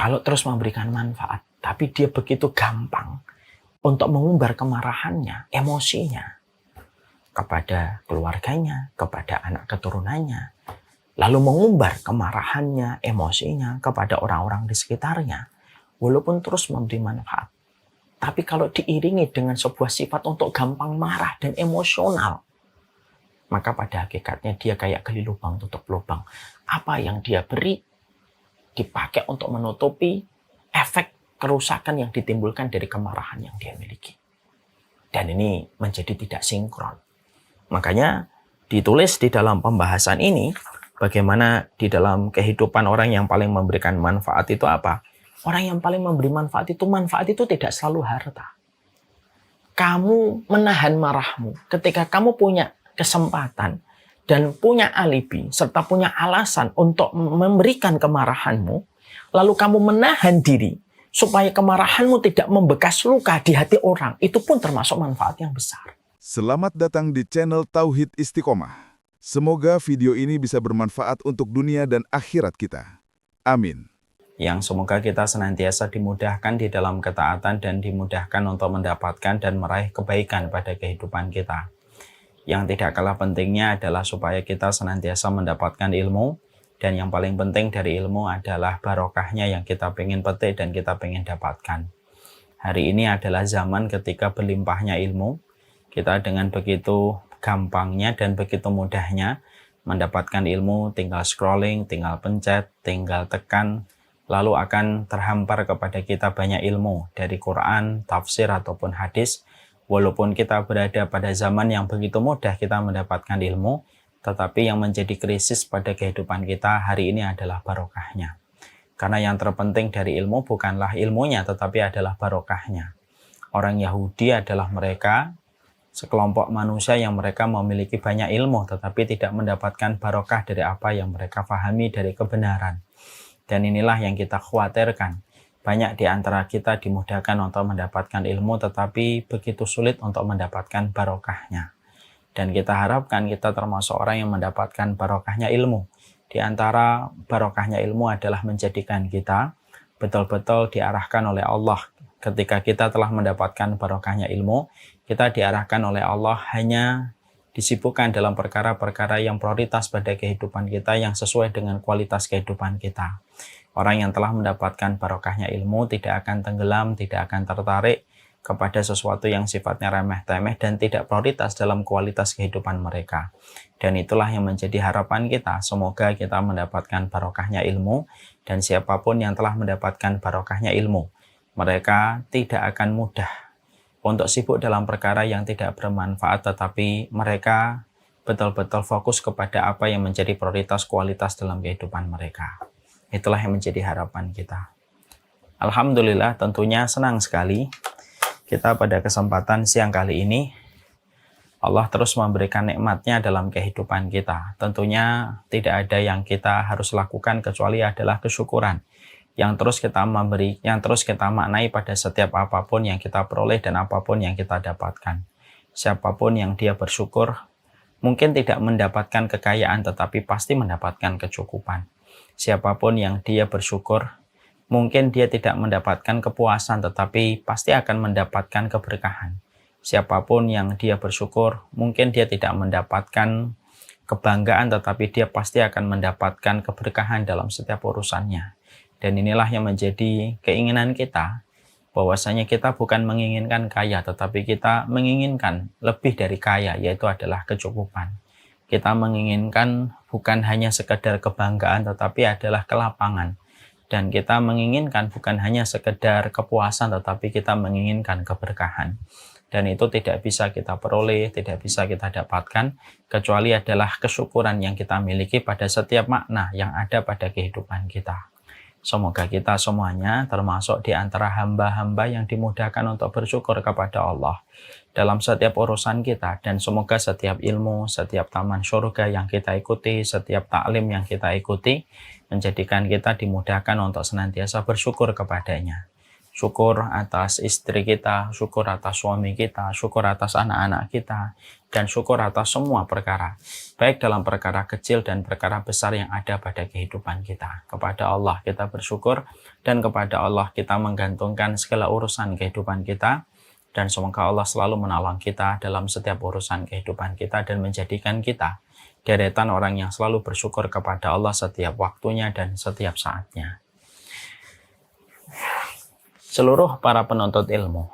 Kalau terus memberikan manfaat, tapi dia begitu gampang untuk mengumbar kemarahannya, emosinya kepada keluarganya, kepada anak keturunannya, lalu mengumbar kemarahannya, emosinya kepada orang-orang di sekitarnya, walaupun terus memberi manfaat. Tapi kalau diiringi dengan sebuah sifat untuk gampang marah dan emosional, maka pada hakikatnya dia kayak gali lubang tutup lubang. Apa yang dia beri dipakai untuk menutupi efek kerusakan yang ditimbulkan dari kemarahan yang dia miliki. Dan ini menjadi tidak sinkron. Makanya ditulis di dalam pembahasan ini, bagaimana di dalam kehidupan orang yang paling memberikan manfaat itu apa? Orang yang paling memberi manfaat itu tidak selalu harta. Kamu menahan marahmu ketika kamu punya kesempatan dan punya alibi serta punya alasan untuk memberikan kemarahanmu, lalu kamu menahan diri supaya kemarahanmu tidak membekas luka di hati orang, itu pun termasuk manfaat yang besar. Selamat datang di channel Tauhid Istiqomah. Semoga video ini bisa bermanfaat untuk dunia dan akhirat kita. Amin. Yang semoga kita senantiasa dimudahkan di dalam ketaatan dan dimudahkan untuk mendapatkan dan meraih kebaikan pada kehidupan kita. Yang tidak kalah pentingnya adalah supaya kita senantiasa mendapatkan ilmu, dan yang paling penting dari ilmu adalah barokahnya yang kita pengen petik dan kita pengen dapatkan. Hari ini adalah zaman ketika berlimpahnya ilmu, kita dengan begitu gampangnya dan begitu mudahnya mendapatkan ilmu, tinggal scrolling, tinggal pencet, tinggal tekan, lalu akan terhampar kepada kita banyak ilmu dari Quran, tafsir ataupun hadis. Walaupun kita berada pada zaman yang begitu mudah kita mendapatkan ilmu, tetapi yang menjadi krisis pada kehidupan kita hari ini adalah barokahnya. Karena yang terpenting dari ilmu bukanlah ilmunya, tetapi adalah barokahnya. Orang Yahudi adalah mereka sekelompok manusia yang mereka memiliki banyak ilmu, tetapi tidak mendapatkan barokah dari apa yang mereka pahami dari kebenaran. Dan inilah yang kita khawatirkan. Banyak di antara kita dimudahkan untuk mendapatkan ilmu, tetapi begitu sulit untuk mendapatkan barokahnya. Dan kita harapkan kita termasuk orang yang mendapatkan barokahnya ilmu. Di antara barokahnya ilmu adalah menjadikan kita betul-betul diarahkan oleh Allah. Ketika kita telah mendapatkan barokahnya ilmu, kita diarahkan oleh Allah hanya disibukkan dalam perkara-perkara yang prioritas pada kehidupan kita yang sesuai dengan kualitas kehidupan kita. Orang yang telah mendapatkan barokahnya ilmu tidak akan tenggelam, tidak akan tertarik kepada sesuatu yang sifatnya remeh-temeh dan tidak prioritas dalam kualitas kehidupan mereka. Dan itulah yang menjadi harapan kita. Semoga kita mendapatkan barokahnya ilmu, dan siapapun yang telah mendapatkan barokahnya ilmu, mereka tidak akan mudah untuk sibuk dalam perkara yang tidak bermanfaat, tetapi mereka betul-betul fokus kepada apa yang menjadi prioritas kualitas dalam kehidupan mereka. Itulah yang menjadi harapan kita. Alhamdulillah, tentunya senang sekali kita pada kesempatan siang kali ini Allah terus memberikan nikmatnya dalam kehidupan kita. Tentunya tidak ada yang kita harus lakukan kecuali adalah kesyukuran yang terus kita memberi, yang terus kita maknai pada setiap apapun yang kita peroleh dan apapun yang kita dapatkan. Siapapun yang dia bersyukur mungkin tidak mendapatkan kekayaan, tetapi pasti mendapatkan kecukupan. Siapapun yang dia bersyukur mungkin dia tidak mendapatkan kepuasan, tetapi pasti akan mendapatkan keberkahan. Siapapun yang dia bersyukur mungkin dia tidak mendapatkan kebanggaan, tetapi dia pasti akan mendapatkan keberkahan dalam setiap urusannya. Dan inilah yang menjadi keinginan kita, bahwasanya kita bukan menginginkan kaya, tetapi kita menginginkan lebih dari kaya, yaitu adalah kecukupan. Kita menginginkan bukan hanya sekedar kebanggaan, tetapi adalah kelapangan. Dan kita menginginkan bukan hanya sekedar kepuasan, tetapi kita menginginkan keberkahan. Dan itu tidak bisa kita peroleh, tidak bisa kita dapatkan, kecuali adalah kesyukuran yang kita miliki pada setiap makna yang ada pada kehidupan kita. Semoga kita semuanya termasuk di antara hamba-hamba yang dimudahkan untuk bersyukur kepada Allah dalam setiap urusan kita. Dan semoga setiap ilmu, setiap taman surga yang kita ikuti, setiap taklim yang kita ikuti, menjadikan kita dimudahkan untuk senantiasa bersyukur kepadanya. syukur atas istri kita, syukur atas suami kita, syukur atas anak-anak kita, dan syukur atas semua perkara, baik dalam perkara kecil dan perkara besar yang ada pada kehidupan kita. Kepada Allah kita bersyukur, dan kepada Allah kita menggantungkan segala urusan kehidupan kita, dan semoga Allah selalu menolong kita dalam setiap urusan kehidupan kita dan menjadikan kita deretan orang yang selalu bersyukur kepada Allah setiap waktunya dan setiap saatnya. Seluruh para penuntut ilmu,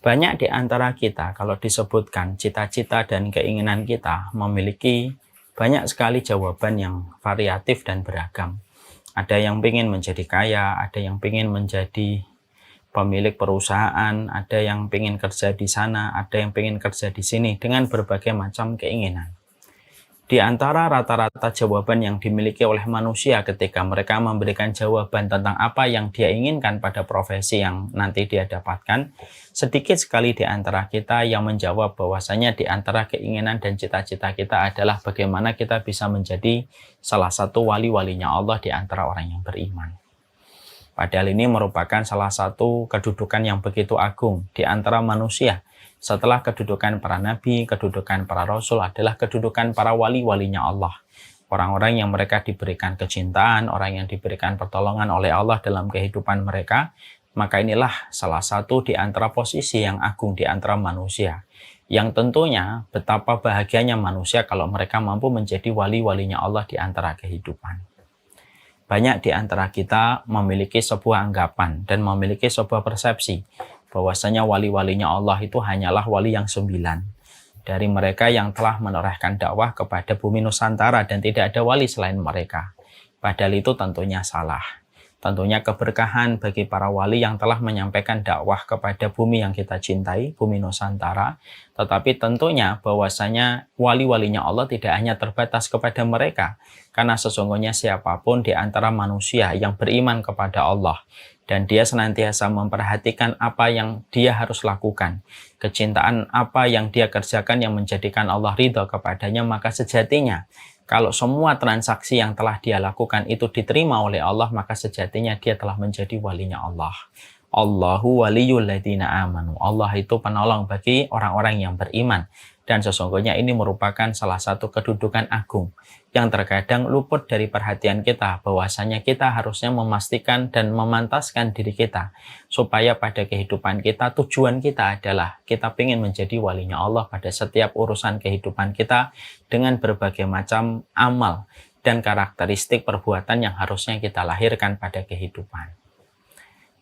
banyak di antara kita kalau disebutkan cita-cita dan keinginan kita memiliki banyak sekali jawaban yang variatif dan beragam. Ada yang ingin menjadi kaya, ada yang ingin menjadi pemilik perusahaan, ada yang ingin kerja di sana, ada yang ingin kerja di sini, dengan berbagai macam keinginan. Di antara rata-rata jawaban yang dimiliki oleh manusia ketika mereka memberikan jawaban tentang apa yang dia inginkan pada profesi yang nanti dia dapatkan, sedikit sekali di antara kita yang menjawab bahwasanya di antara keinginan dan cita-cita kita adalah bagaimana kita bisa menjadi salah satu wali-walinya Allah di antara orang yang beriman. Padahal ini merupakan salah satu kedudukan yang begitu agung di antara manusia. Setelah kedudukan para nabi, kedudukan para rasul adalah kedudukan para wali-walinya Allah. Orang-orang yang mereka diberikan kecintaan, orang yang diberikan pertolongan oleh Allah dalam kehidupan mereka, maka inilah salah satu di antara posisi yang agung di antara manusia. Yang tentunya betapa bahagianya manusia kalau mereka mampu menjadi wali-walinya Allah di antara kehidupan. Banyak di antara kita memiliki sebuah anggapan dan memiliki sebuah persepsi bahwasanya wali-walinya Allah itu hanyalah wali yang 9 dari mereka yang telah menorehkan dakwah kepada bumi Nusantara dan tidak ada wali selain mereka. Padahal itu tentunya salah. Tentunya keberkahan bagi para wali yang telah menyampaikan dakwah kepada bumi yang kita cintai, bumi Nusantara. Tetapi tentunya bahwasanya wali-walinya Allah tidak hanya terbatas kepada mereka. Karena sesungguhnya siapapun di antara manusia yang beriman kepada Allah dan dia senantiasa memperhatikan apa yang dia harus lakukan, kecintaan apa yang dia kerjakan yang menjadikan Allah ridha kepadanya, maka sejatinya kalau semua transaksi yang telah dia lakukan itu diterima oleh Allah, maka sejatinya dia telah menjadi walinya Allah. Allahu waliyul ladzina amanu. Allah itu penolong bagi orang-orang yang beriman. Dan sesungguhnya ini merupakan salah satu kedudukan agung yang terkadang luput dari perhatian kita, bahwasanya kita harusnya memastikan dan memantaskan diri kita supaya pada kehidupan kita, tujuan kita adalah kita ingin menjadi walinya Allah pada setiap urusan kehidupan kita dengan berbagai macam amal dan karakteristik perbuatan yang harusnya kita lahirkan pada kehidupan.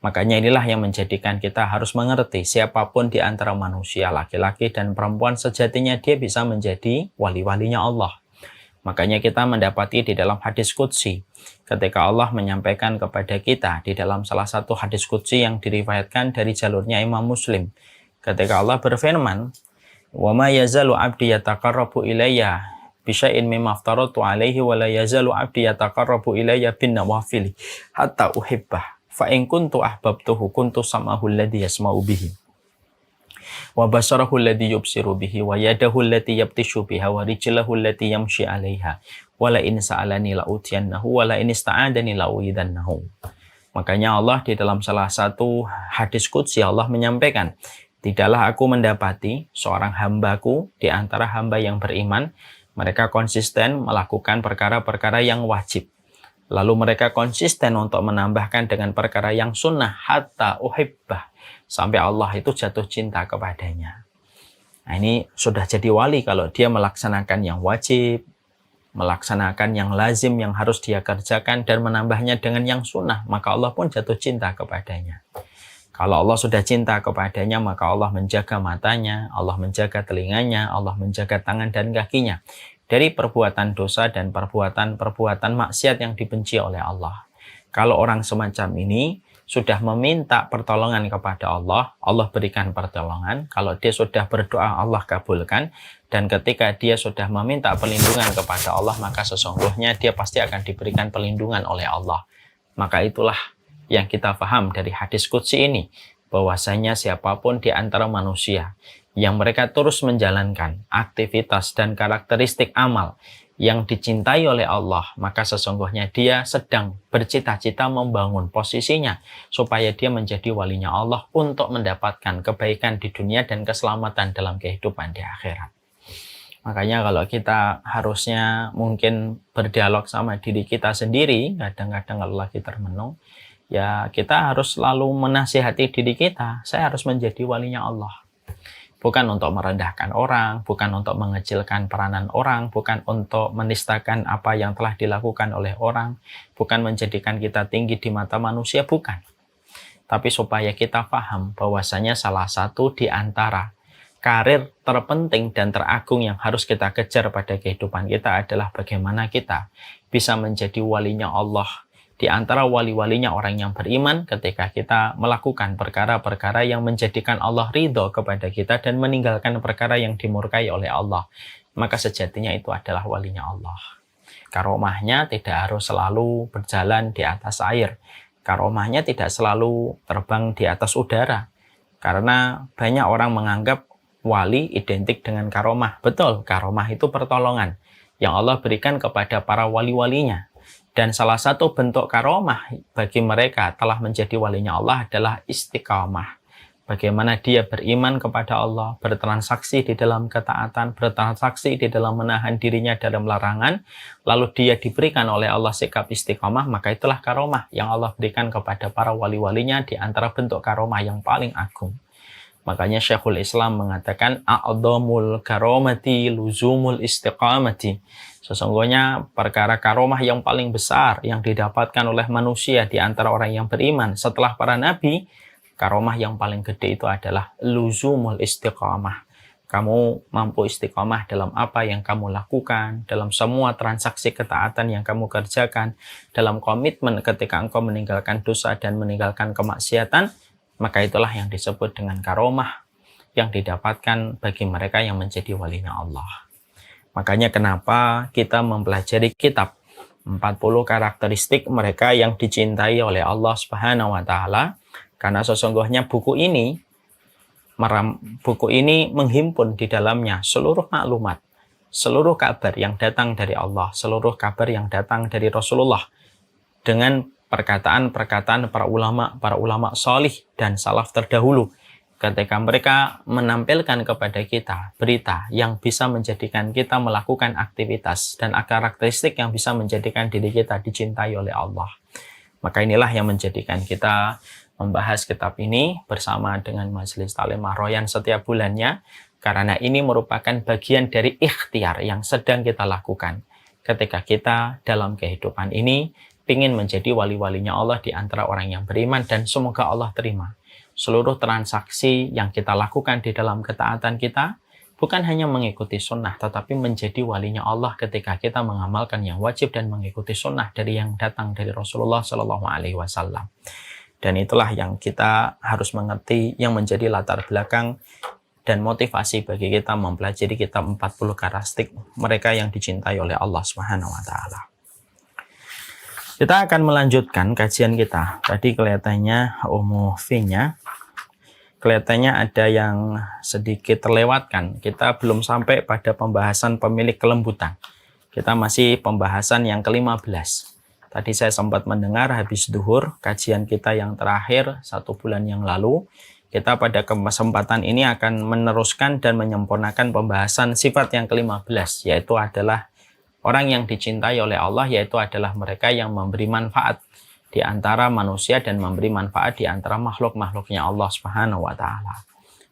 Makanya inilah yang menjadikan kita harus mengerti siapapun di antara manusia, laki-laki dan perempuan, sejatinya dia bisa menjadi wali-walinya Allah. Makanya kita mendapati di dalam hadis qudsi, ketika Allah menyampaikan kepada kita di dalam salah satu hadis qudsi yang diriwayatkan dari jalurnya Imam Muslim. Ketika Allah berfirman, "Wa ma yazalu 'abdi yataqarrabu ilayya bisyai'in mimma aftaratu 'alaihi wa la yazalu 'abdi yataqarrabu ilayya bin nawafili hatta uhibbah. Fa in kuntu ahbabtuhu kuntu sam'ahu alladhi yasma'u bihi wa basarahu alladhi yubsiru bihi wa yadahu allati yabtishu biha wa rijlahu allati yamshi 'alaiha wa la in sa'alani la utiyannahu wa la in ista'adani la uidannahu." Makanya Allah di dalam salah satu hadis qudsi Allah menyampaikan, "Tidaklah aku mendapati seorang hambaku di antara hamba yang beriman, mereka konsisten melakukan perkara-perkara yang wajib. Lalu mereka konsisten untuk menambahkan dengan perkara yang sunnah hatta uhibbah, sampai Allah itu jatuh cinta kepadanya." Nah, ini sudah jadi wali kalau dia melaksanakan yang wajib, melaksanakan yang lazim yang harus dia kerjakan dan menambahnya dengan yang sunnah, maka Allah pun jatuh cinta kepadanya. Kalau Allah sudah cinta kepadanya, maka Allah menjaga matanya, Allah menjaga telinganya, Allah menjaga tangan dan kakinya dari perbuatan dosa dan perbuatan-perbuatan maksiat yang dibenci oleh Allah. Kalau orang semacam ini sudah meminta pertolongan kepada Allah, Allah berikan pertolongan. Kalau dia sudah berdoa, Allah kabulkan. Dan ketika dia sudah meminta perlindungan kepada Allah, maka sesungguhnya dia pasti akan diberikan perlindungan oleh Allah. Maka itulah yang kita paham dari hadis qudsi ini, bahwasanya siapapun di antara manusia yang mereka terus menjalankan aktivitas dan karakteristik amal yang dicintai oleh Allah, maka sesungguhnya dia sedang bercita-cita membangun posisinya supaya dia menjadi walinya Allah untuk mendapatkan kebaikan di dunia dan keselamatan dalam kehidupan di akhirat. Makanya kalau kita harusnya mungkin berdialog sama diri kita sendiri, kadang-kadang kalau lagi termenung, ya kita harus selalu menasihati diri kita, saya harus menjadi walinya Allah. Bukan untuk merendahkan orang, bukan untuk mengecilkan peranan orang, bukan untuk menistakan apa yang telah dilakukan oleh orang, bukan menjadikan kita tinggi di mata manusia, bukan. Tapi supaya kita paham bahwasanya salah satu di antara karir terpenting dan teragung yang harus kita kejar pada kehidupan kita adalah bagaimana kita bisa menjadi walinya Allah. Di antara wali-walinya orang yang beriman ketika kita melakukan perkara-perkara yang menjadikan Allah ridho kepada kita dan meninggalkan perkara yang dimurkai oleh Allah. Maka sejatinya itu adalah walinya Allah. Karomahnya tidak harus selalu berjalan di atas air. Karomahnya tidak selalu terbang di atas udara. Karena banyak orang menganggap wali identik dengan karomah. Betul, karomah itu pertolongan yang Allah berikan kepada para wali-walinya. Dan salah satu bentuk karomah bagi mereka telah menjadi walinya Allah adalah istiqamah. Bagaimana dia beriman kepada Allah, bertransaksi di dalam ketaatan, bertransaksi di dalam menahan dirinya dalam larangan, lalu dia diberikan oleh Allah sikap istiqamah, maka itulah karomah yang Allah berikan kepada para wali-walinya di antara bentuk karomah yang paling agung. Makanya Syekhul Islam mengatakan a'dhamul karomati luzumul istiqamati. Sesungguhnya perkara karomah yang paling besar yang didapatkan oleh manusia di antara orang yang beriman setelah para nabi, karomah yang paling gede itu adalah luzumul istiqamah. Kamu mampu istiqamah dalam apa yang kamu lakukan, dalam semua transaksi ketaatan yang kamu kerjakan, dalam komitmen ketika engkau meninggalkan dosa dan meninggalkan kemaksiatan, maka itulah yang disebut dengan karomah yang didapatkan bagi mereka yang menjadi walinya Allah. Makanya kenapa kita mempelajari kitab 40 karakteristik mereka yang dicintai oleh Allah Subhanahu wa taala, karena sesungguhnya buku ini menghimpun di dalamnya seluruh maklumat, seluruh kabar yang datang dari Allah, seluruh kabar yang datang dari Rasulullah dengan perkataan-perkataan para ulama sholih dan salaf terdahulu ketika mereka menampilkan kepada kita berita yang bisa menjadikan kita melakukan aktivitas dan karakteristik yang bisa menjadikan diri kita dicintai oleh Allah. Maka inilah yang menjadikan kita membahas kitab ini bersama dengan Majelis Ta'lim Royan setiap bulannya, karena ini merupakan bagian dari ikhtiar yang sedang kita lakukan ketika kita dalam kehidupan ini ingin menjadi wali-walinya Allah di antara orang yang beriman, dan semoga Allah terima seluruh transaksi yang kita lakukan di dalam ketaatan kita, bukan hanya mengikuti sunnah, tetapi menjadi walinya Allah ketika kita mengamalkan yang wajib dan mengikuti sunnah dari yang datang dari Rasulullah SAW. Dan itulah yang kita harus mengerti, yang menjadi latar belakang dan motivasi bagi kita mempelajari kitab 40 karakteristik mereka yang dicintai oleh Allah Subhanahu wa taala. Kita akan melanjutkan kajian kita. Tadi kelihatannya V-nya kelihatannya ada yang sedikit terlewatkan. Kita belum sampai pada pembahasan pemilik kelembutan. Kita masih pembahasan yang ke-15. Tadi saya sempat mendengar habis duhur kajian kita yang terakhir 1 bulan yang lalu. Kita pada kesempatan ini akan meneruskan dan menyempurnakan pembahasan sifat yang ke-15, yaitu adalah orang yang dicintai oleh Allah, yaitu adalah mereka yang memberi manfaat di antara manusia dan memberi manfaat di antara makhluk-makhluknya Allah Subhanahu wa taala.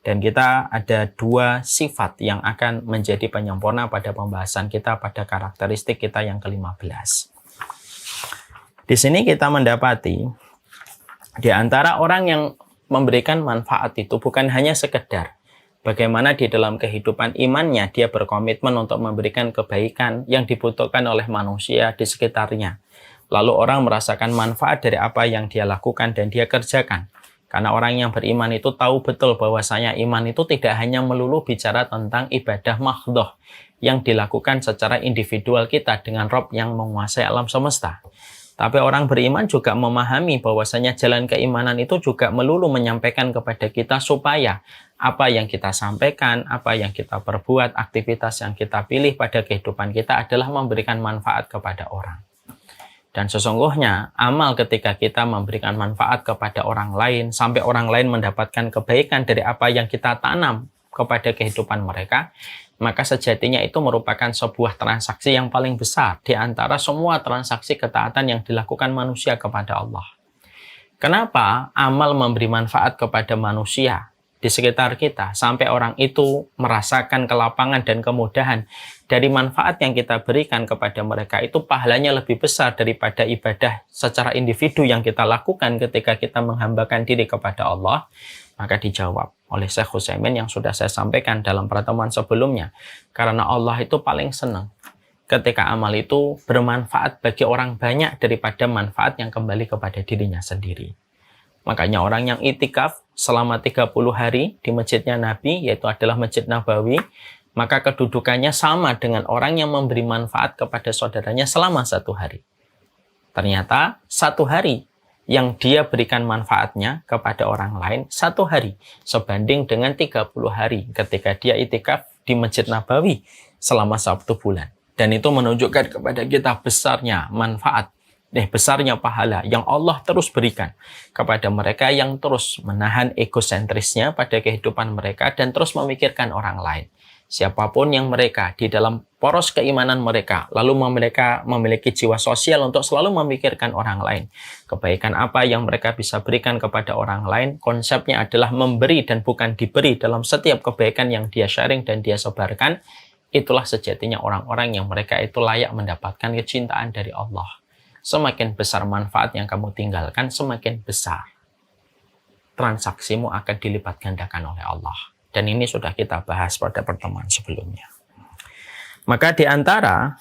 Dan kita ada 2 sifat yang akan menjadi penyempurna pada pembahasan kita pada karakteristik kita yang ke-15. Di sini kita mendapati di antara orang yang memberikan manfaat itu bukan hanya sekedar bagaimana di dalam kehidupan imannya dia berkomitmen untuk memberikan kebaikan yang dibutuhkan oleh manusia di sekitarnya. Lalu orang merasakan manfaat dari apa yang dia lakukan dan dia kerjakan. Karena orang yang beriman itu tahu betul bahwasanya iman itu tidak hanya melulu bicara tentang ibadah mahdhah yang dilakukan secara individual kita dengan Rabb yang menguasai alam semesta. Tapi orang beriman juga memahami bahwasanya jalan keimanan itu juga melulu menyampaikan kepada kita supaya apa yang kita sampaikan, apa yang kita perbuat, aktivitas yang kita pilih pada kehidupan kita adalah memberikan manfaat kepada orang. Dan sesungguhnya amal ketika kita memberikan manfaat kepada orang lain, sampai orang lain mendapatkan kebaikan dari apa yang kita tanam kepada kehidupan mereka, maka sejatinya itu merupakan sebuah transaksi yang paling besar di antara semua transaksi ketaatan yang dilakukan manusia kepada Allah. Kenapa amal memberi manfaat kepada manusia di sekitar kita sampai orang itu merasakan kelapangan dan kemudahan dari manfaat yang kita berikan kepada mereka, itu pahalanya lebih besar daripada ibadah secara individu yang kita lakukan ketika kita menghambakan diri kepada Allah? Maka dijawab oleh Syekh Utsaimin yang sudah saya sampaikan dalam pertemuan sebelumnya, karena Allah itu paling senang ketika amal itu bermanfaat bagi orang banyak daripada manfaat yang kembali kepada dirinya sendiri. Makanya orang yang itikaf selama 30 hari di masjidnya Nabi, yaitu adalah Masjid Nabawi, maka kedudukannya sama dengan orang yang memberi manfaat kepada saudaranya selama 1 hari. Ternyata 1 hari yang dia berikan manfaatnya kepada orang lain 1 hari sebanding dengan 30 hari ketika dia itikaf di Masjid Nabawi selama 1 bulan. Dan itu menunjukkan kepada kita besarnya manfaat, besarnya pahala yang Allah terus berikan kepada mereka yang terus menahan egosentrisnya pada kehidupan mereka dan terus memikirkan orang lain. Siapapun yang mereka di dalam poros keimanan mereka, lalu mereka memiliki jiwa sosial untuk selalu memikirkan orang lain. Kebaikan apa yang mereka bisa berikan kepada orang lain, konsepnya adalah memberi dan bukan diberi dalam setiap kebaikan yang dia sharing dan dia sebarkan. Itulah sejatinya orang-orang yang mereka itu layak mendapatkan kecintaan dari Allah. Semakin besar manfaat yang kamu tinggalkan, semakin besar transaksimu akan dilipat gandakan oleh Allah. Dan ini sudah kita bahas pada pertemuan sebelumnya. Maka di antara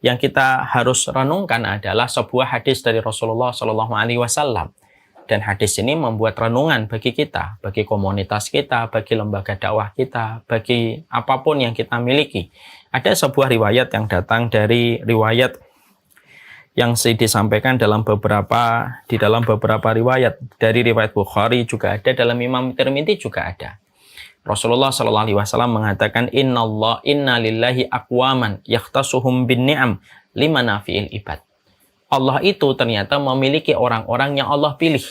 yang kita harus renungkan adalah sebuah hadis dari Rasulullah SAW. Dan hadis ini membuat renungan bagi kita, bagi komunitas kita, bagi lembaga dakwah kita, bagi apapun yang kita miliki. Ada sebuah riwayat yang datang dari riwayat yang disampaikan di dalam beberapa riwayat. Dari riwayat Bukhari juga ada, dalam Imam Tirmidzi juga ada. Rasulullah SAW mengatakan, Inna lillahi aqwaman yakhtasuhum bin ni'am limana fi'il ibad. Allah itu ternyata memiliki orang-orang yang Allah pilih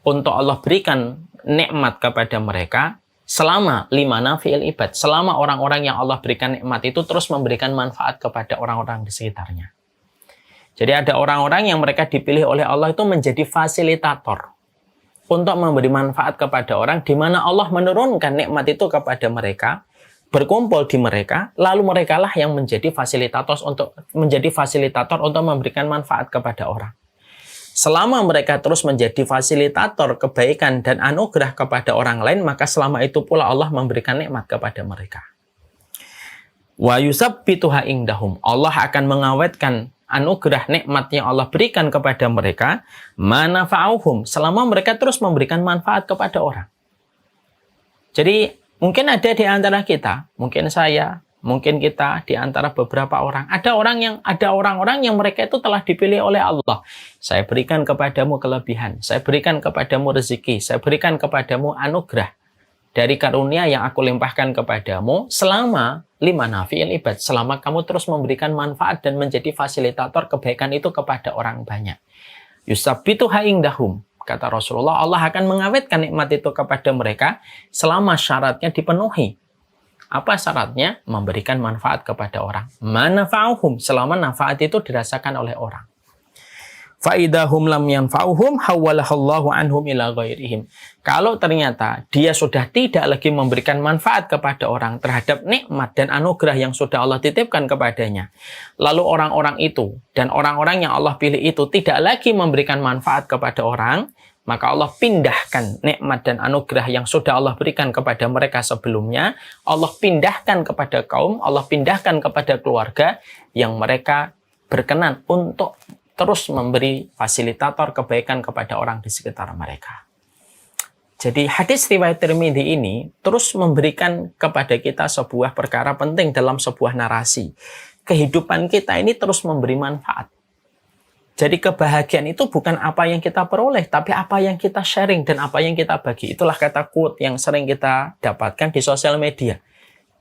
untuk Allah berikan nikmat kepada mereka selama limana fi'il ibad. Selama orang-orang yang Allah berikan nikmat itu terus memberikan manfaat kepada orang-orang di sekitarnya. Jadi ada orang-orang yang mereka dipilih oleh Allah itu menjadi fasilitator untuk memberi manfaat kepada orang, di mana Allah menurunkan nikmat itu kepada mereka, berkumpul di mereka, lalu mereka lah yang menjadi fasilitator untuk memberikan manfaat kepada orang. Selama mereka terus menjadi fasilitator kebaikan dan anugerah kepada orang lain, maka selama itu pula Allah memberikan nikmat kepada mereka. Wa yusabbituha indahum. Allah akan mengawetkan anugerah nikmat yang Allah berikan kepada mereka, manafa'uhum, selama mereka terus memberikan manfaat kepada orang. Jadi mungkin ada di antara kita, mungkin saya, mungkin kita di antara beberapa orang, ada orang-orang yang mereka itu telah dipilih oleh Allah. Saya berikan kepadamu kelebihan, saya berikan kepadamu rezeki, saya berikan kepadamu anugerah dari karunia yang aku limpahkan kepadamu selama limana fi'il ibad, selama kamu terus memberikan manfaat dan menjadi fasilitator kebaikan itu kepada orang banyak. Yusabbituha indahum, kata Rasulullah, Allah akan mengawetkan nikmat itu kepada mereka selama syaratnya dipenuhi. Apa syaratnya? Memberikan manfaat kepada orang. Manafa'uhum, selama manfaat itu dirasakan oleh orang. Fa'idahum lam yanfa'uhum hawwalahallahu anhum ila ghairihim. Kalau ternyata dia sudah tidak lagi memberikan manfaat kepada orang terhadap nikmat dan anugerah yang sudah Allah titipkan kepadanya, lalu orang-orang itu dan orang-orang yang Allah pilih itu tidak lagi memberikan manfaat kepada orang, maka Allah pindahkan nikmat dan anugerah yang sudah Allah berikan kepada mereka sebelumnya, Allah pindahkan kepada kaum, Allah pindahkan kepada keluarga yang mereka berkenan untuk terus memberi fasilitator kebaikan kepada orang di sekitar mereka. Jadi hadis riwayat Tirmidzi ini terus memberikan kepada kita sebuah perkara penting dalam sebuah narasi. Kehidupan kita ini terus memberi manfaat. Jadi kebahagiaan itu bukan apa yang kita peroleh, tapi apa yang kita sharing dan apa yang kita bagi. Itulah kata quote yang sering kita dapatkan di sosial media.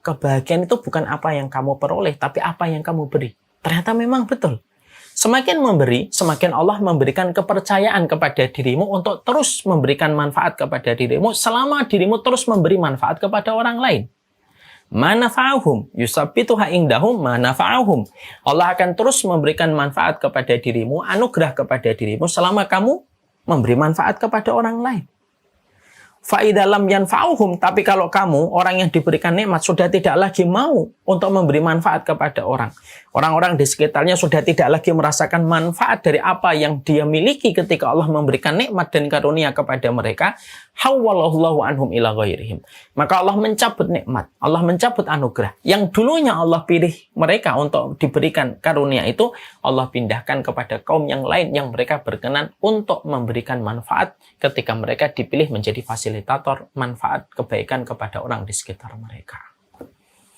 Kebahagiaan itu bukan apa yang kamu peroleh, tapi apa yang kamu beri. Ternyata memang betul. Semakin memberi, semakin Allah memberikan kepercayaan kepada dirimu untuk terus memberikan manfaat kepada dirimu selama dirimu terus memberi manfaat kepada orang lain. Manafa'ahum yusabbituha indahum manafa'ahum. Allah akan terus memberikan manfaat kepada dirimu, anugerah kepada dirimu selama kamu memberi manfaat kepada orang lain. Fa'idalam yanfa'uhum, tapi kalau kamu, orang yang diberikan nikmat, sudah tidak lagi mau untuk memberi manfaat kepada orang. Orang-orang di sekitarnya sudah tidak lagi merasakan manfaat dari apa yang dia miliki ketika Allah memberikan nikmat dan karunia kepada mereka. Hawwalallahu anhum ila ghairihim. Maka Allah mencabut nikmat, Allah mencabut anugerah. Yang dulunya Allah pilih mereka untuk diberikan karunia itu, Allah pindahkan kepada kaum yang lain yang mereka berkenan untuk memberikan manfaat ketika mereka dipilih menjadi fasilitator manfaat kebaikan kepada orang di sekitar mereka.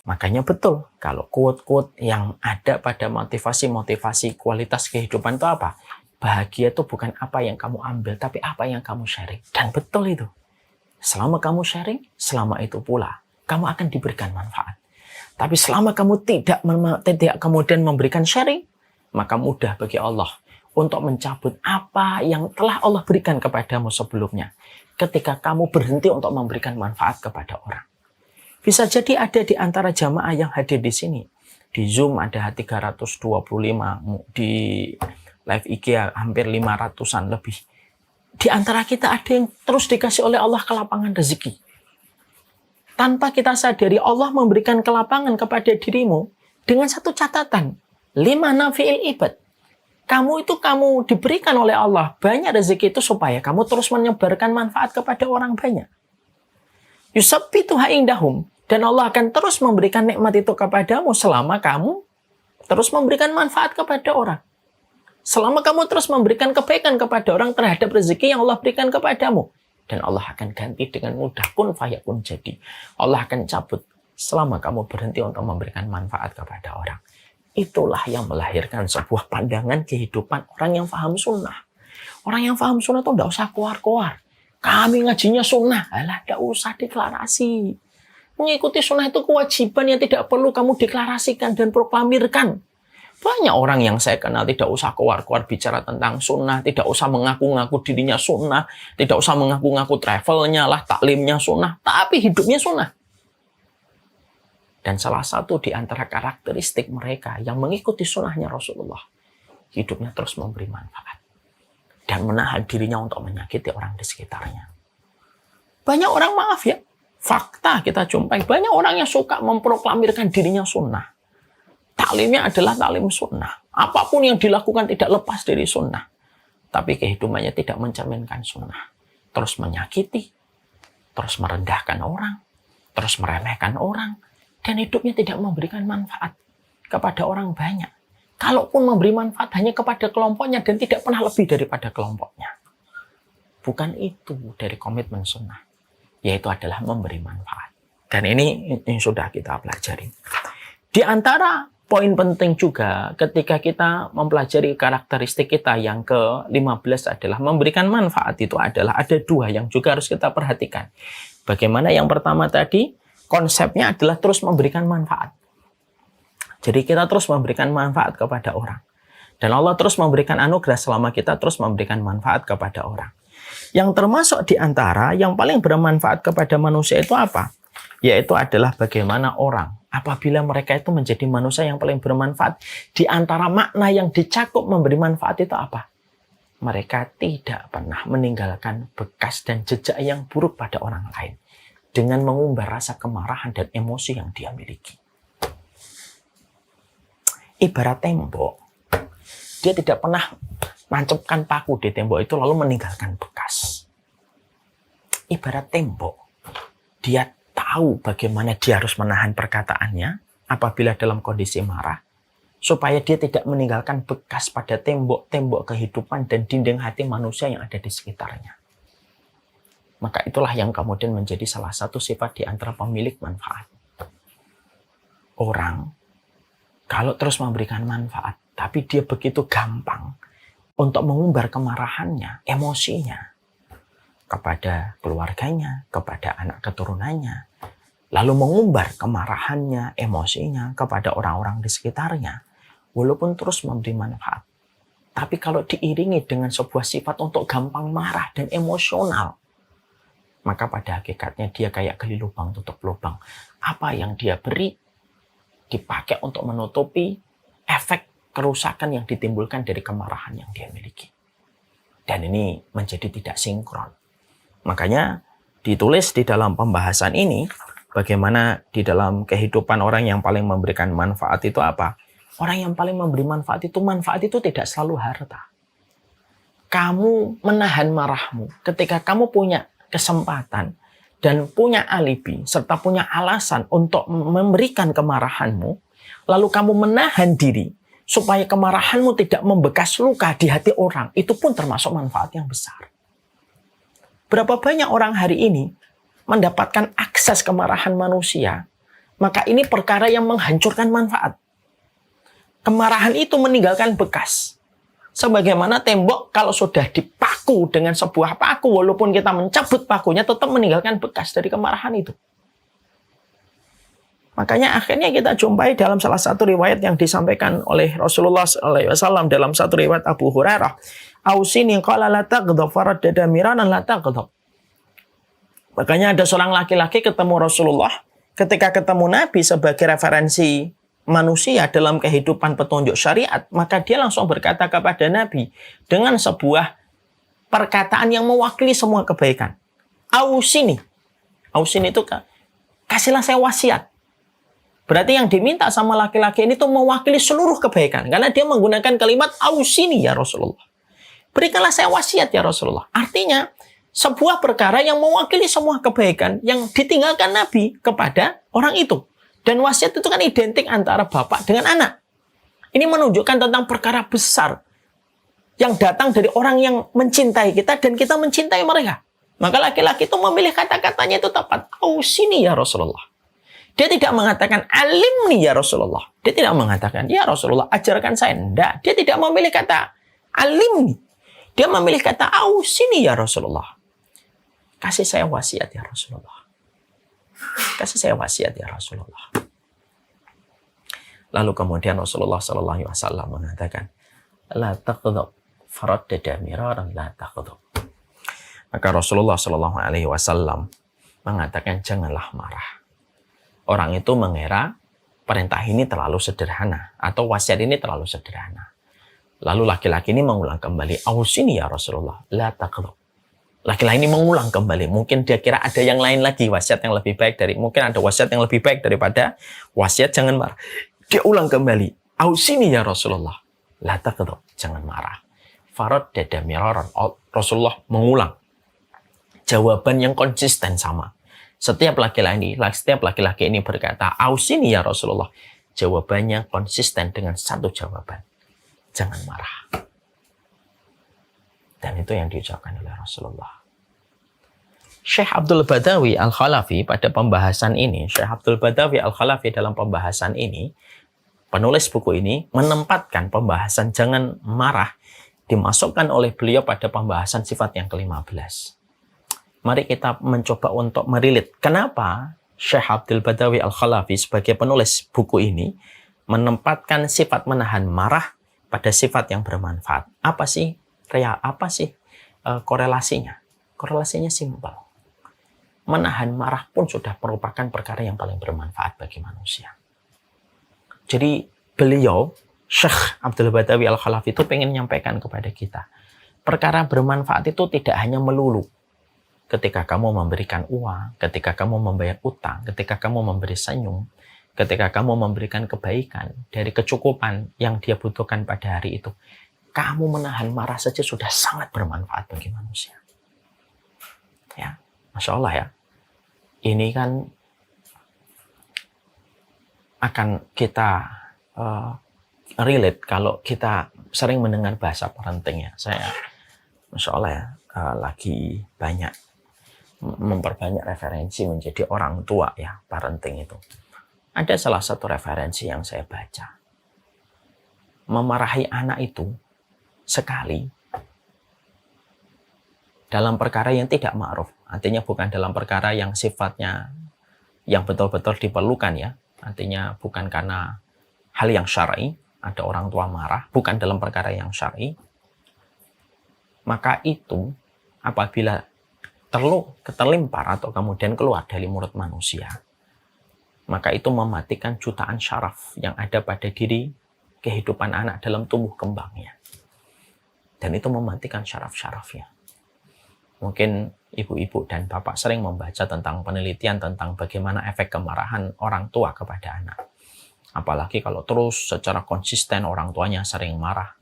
Makanya betul, kalau quote-quote yang ada pada motivasi-motivasi kualitas kehidupan itu apa? Bahagia itu bukan apa yang kamu ambil, tapi apa yang kamu sharing. Dan betul itu. Selama kamu sharing, selama itu pula kamu akan diberikan manfaat. Tapi selama kamu tidak kemudian memberikan sharing, maka mudah bagi Allah untuk mencabut apa yang telah Allah berikan kepadamu sebelumnya. Ketika kamu berhenti untuk memberikan manfaat kepada orang. Bisa jadi ada di antara jamaah yang hadir di sini. Di Zoom ada 325, di live IG hampir 500-an lebih. Di antara kita ada yang terus dikasih oleh Allah kelapangan rezeki. Tanpa kita sadari, Allah memberikan kelapangan kepada dirimu dengan satu catatan. 5 nafi'il ibad. Kamu diberikan oleh Allah banyak rezeki itu supaya kamu terus menyebarkan manfaat kepada orang banyak. Yusabbituha indahum. Dan Allah akan terus memberikan nikmat itu kepadamu selama kamu terus memberikan manfaat kepada orang. Selama kamu terus memberikan kebaikan kepada orang terhadap rezeki yang Allah berikan kepadamu. Dan Allah akan ganti dengan mudah, kun fayakun jadi. Allah akan cabut selama kamu berhenti untuk memberikan manfaat kepada orang. Itulah yang melahirkan sebuah pandangan kehidupan orang yang paham sunnah. Orang yang paham sunnah itu tidak usah keluar-keluar. Kami ngajinya sunnah, alah tidak usah deklarasi. Mengikuti sunnah itu kewajiban yang tidak perlu kamu deklarasikan dan proklamirkan. Banyak orang yang saya kenal tidak usah keluar-keluar bicara tentang sunnah, tidak usah mengaku-ngaku dirinya sunnah, tidak usah mengaku-ngaku travelnya lah, taklimnya sunnah, tapi hidupnya sunnah. Dan salah satu di antara karakteristik mereka yang mengikuti sunnahnya Rasulullah, hidupnya terus memberi manfaat. Dan menahan dirinya untuk menyakiti orang di sekitarnya. Banyak orang, maaf ya, fakta kita jumpai, banyak orang yang suka memproklamirkan dirinya sunnah. Taklimnya adalah taklim sunnah. Apapun yang dilakukan tidak lepas dari sunnah. Tapi kehidupannya tidak mencerminkan sunnah. Terus menyakiti, terus merendahkan orang, terus meremehkan orang, dan hidupnya tidak memberikan manfaat kepada orang banyak. Kalaupun memberi manfaat hanya kepada kelompoknya dan tidak pernah lebih daripada kelompoknya. Bukan itu dari komitmen sunnah. Yaitu adalah memberi manfaat. Dan ini sudah kita pelajari. Di antara poin penting juga ketika kita mempelajari karakteristik kita yang ke-15 adalah memberikan manfaat, itu adalah ada dua yang juga harus kita perhatikan. Bagaimana yang pertama tadi, konsepnya adalah terus memberikan manfaat. Jadi kita terus memberikan manfaat kepada orang. Dan Allah terus memberikan anugerah selama kita terus memberikan manfaat kepada orang. Yang termasuk di antara yang paling bermanfaat kepada manusia itu apa? Yaitu adalah bagaimana orang apabila mereka itu menjadi manusia yang paling bermanfaat. Di antara makna yang dicakup memberi manfaat itu apa? Mereka tidak pernah meninggalkan bekas dan jejak yang buruk pada orang lain. Dengan mengumbar rasa kemarahan dan emosi yang dia miliki. Ibarat tembok. Dia tidak pernah nancapkan paku di tembok itu lalu meninggalkan bekas. Ibarat tembok. Dia tahu bagaimana dia harus menahan perkataannya apabila dalam kondisi marah. Supaya dia tidak meninggalkan bekas pada tembok-tembok kehidupan dan dinding hati manusia yang ada di sekitarnya. Maka itulah yang kemudian menjadi salah satu sifat di antara pemilik manfaat. Orang, kalau terus memberikan manfaat, tapi dia begitu gampang untuk mengumbar kemarahannya, emosinya kepada keluarganya, kepada anak keturunannya, lalu mengumbar kemarahannya, emosinya kepada orang-orang di sekitarnya, walaupun terus memberi manfaat. Tapi kalau diiringi dengan sebuah sifat untuk gampang marah dan emosional, maka pada hakikatnya dia kayak gali lubang tutup lubang. Apa yang dia beri dipakai untuk menutupi efek kerusakan yang ditimbulkan dari kemarahan yang dia miliki. Dan ini menjadi tidak sinkron. Makanya ditulis di dalam pembahasan ini, bagaimana di dalam kehidupan orang yang paling memberikan manfaat itu apa? Orang yang paling memberi manfaat itu tidak selalu harta. Kamu menahan marahmu ketika kamu punya kesempatan dan punya alibi serta punya alasan untuk memberikan kemarahanmu, lalu kamu menahan diri supaya kemarahanmu tidak membekas luka di hati orang, itu pun termasuk manfaat yang besar. Berapa banyak orang hari ini mendapatkan akses kemarahan manusia, maka ini perkara yang menghancurkan manfaat. Kemarahan itu meninggalkan bekas. Sebagaimana tembok kalau sudah dipaku dengan sebuah paku, walaupun kita mencabut pakunya tetap meninggalkan bekas dari kemarahan itu. Makanya akhirnya kita jumpai dalam salah satu riwayat yang disampaikan oleh Rasulullah SAW dalam satu riwayat Abu Hurairah. Ausini qala la taghdab faraddada miranan la taghdab. Makanya ada seorang laki-laki ketemu Rasulullah, ketika ketemu Nabi sebagai referensi manusia dalam kehidupan petunjuk syariat, maka dia langsung berkata kepada Nabi dengan sebuah perkataan yang mewakili semua kebaikan. Ausini. Ausini itu kasihlah saya wasiat. Berarti yang diminta sama laki-laki ini tuh mewakili seluruh kebaikan. Karena dia menggunakan kalimat ausini ya Rasulullah. Berikanlah saya wasiat ya Rasulullah. Artinya sebuah perkara yang mewakili semua kebaikan yang ditinggalkan Nabi kepada orang itu. Dan wasiat itu kan identik antara bapak dengan anak. Ini menunjukkan tentang perkara besar yang datang dari orang yang mencintai kita dan kita mencintai mereka. Maka laki-laki itu memilih kata-katanya itu tepat. Ausini ya Rasulullah. Dia tidak mengatakan alimni ya Rasulullah. Dia tidak mengatakan ya Rasulullah ajarkan saya. Tidak. Dia tidak memilih kata alimni. Dia memilih kata ausini ya Rasulullah. Kasih saya wasiat ya Rasulullah. Kasih saya wasiat ya Rasulullah. Lalu kemudian Rasulullah SAW mengatakan la taghdab faraddada miraran la taghdab. Maka Rasulullah SAW mengatakan janganlah marah. Orang itu mengira perintah ini terlalu sederhana atau wasiat ini terlalu sederhana. Lalu laki-laki ini mengulang kembali, ausini ya Rasulullah, la taghdab. Laki-laki ini mengulang kembali. Mungkin dia kira ada yang lain lagi, wasiat yang lebih baik mungkin ada wasiat yang lebih baik daripada wasiat jangan marah. Dia ulang kembali, ausini ya Rasulullah, la taghdab, jangan marah. Faraddada miraran. Rasulullah mengulang jawaban yang konsisten sama. Setiap laki-laki ini berkata, ausini ya Rasulullah. Jawabannya konsisten dengan satu jawaban. Jangan marah. Dan itu yang diucapkan oleh Rasulullah. Syekh Abdul Badawi Al-Khalafi pada pembahasan ini, dalam pembahasan ini, penulis buku ini menempatkan pembahasan jangan marah dimasukkan oleh beliau pada pembahasan sifat yang ke-15. Mari kita mencoba untuk merilit. Kenapa Syekh Abdul Badawi Al-Khalafi sebagai penulis buku ini menempatkan sifat menahan marah pada sifat yang bermanfaat? Apa sih korelasinya? Korelasinya simpel. Menahan marah pun sudah merupakan perkara yang paling bermanfaat bagi manusia. Jadi beliau, Syekh Abdul Badawi Al-Khalafi itu pengen menyampaikan kepada kita. Perkara bermanfaat itu tidak hanya melulu ketika kamu memberikan uang, ketika kamu membayar utang, ketika kamu memberi senyum, ketika kamu memberikan kebaikan dari kecukupan yang dia butuhkan pada hari itu. Kamu menahan marah saja sudah sangat bermanfaat bagi manusia. Ya, Masya Allah ya. Ini kan akan kita relate kalau kita sering mendengar bahasa parenting ya. Saya, Masya Allah ya, lagi banyak memperbanyak referensi menjadi orang tua ya, parenting itu. Ada salah satu referensi yang saya baca. Memarahi anak itu sekali dalam perkara yang tidak ma'ruf. Artinya bukan dalam perkara yang sifatnya yang betul-betul diperlukan ya. Artinya bukan karena hal yang syar'i, ada orang tua marah, bukan dalam perkara yang syar'i. Maka itu apabila terlempar atau kemudian keluar dari mulut manusia, maka itu mematikan jutaan syaraf yang ada pada diri kehidupan anak dalam tumbuh kembangnya. Dan itu mematikan syaraf-syarafnya. Mungkin ibu-ibu dan bapak sering membaca tentang penelitian tentang bagaimana efek kemarahan orang tua kepada anak. Apalagi kalau terus secara konsisten orang tuanya sering marah.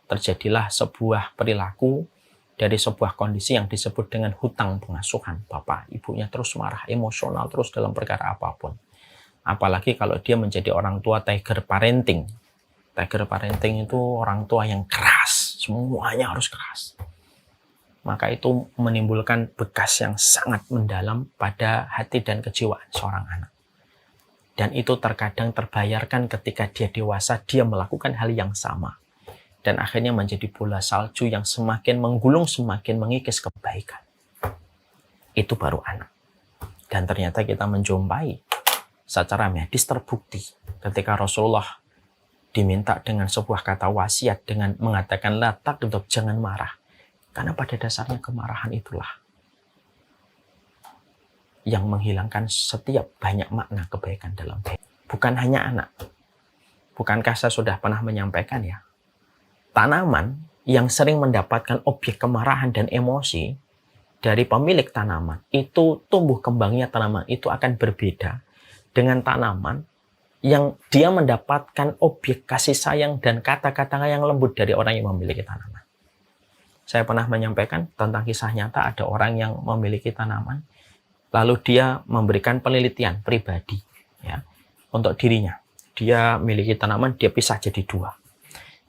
Terjadilah sebuah perilaku dari sebuah kondisi yang disebut dengan hutang pengasuhan. Bapak, ibunya terus marah, emosional terus dalam perkara apapun. Apalagi kalau dia menjadi orang tua tiger parenting. Tiger parenting itu orang tua yang keras, semuanya harus keras. Maka itu menimbulkan bekas yang sangat mendalam pada hati dan kejiwaan seorang anak. Dan itu terkadang terbayarkan ketika dia dewasa, dia melakukan hal yang sama. Dan akhirnya menjadi bola salju yang semakin menggulung, semakin mengikis kebaikan. Itu baru anak. Dan ternyata kita menjumpai secara medis terbukti ketika Rasulullah diminta dengan sebuah kata wasiat dengan mengatakan la taghdab, jangan marah. Karena pada dasarnya kemarahan itulah yang menghilangkan setiap banyak makna kebaikan dalam hidup. Bukan hanya anak. Bukankah saya sudah pernah menyampaikan ya, tanaman yang sering mendapatkan objek kemarahan dan emosi dari pemilik tanaman, itu tumbuh kembangnya tanaman itu akan berbeda dengan tanaman yang dia mendapatkan objek kasih sayang dan kata-kata yang lembut dari orang yang memiliki tanaman. Saya pernah menyampaikan tentang kisah nyata ada orang yang memiliki tanaman, lalu dia memberikan penelitian pribadi ya untuk dirinya. Dia memiliki tanaman, dia pisah jadi dua.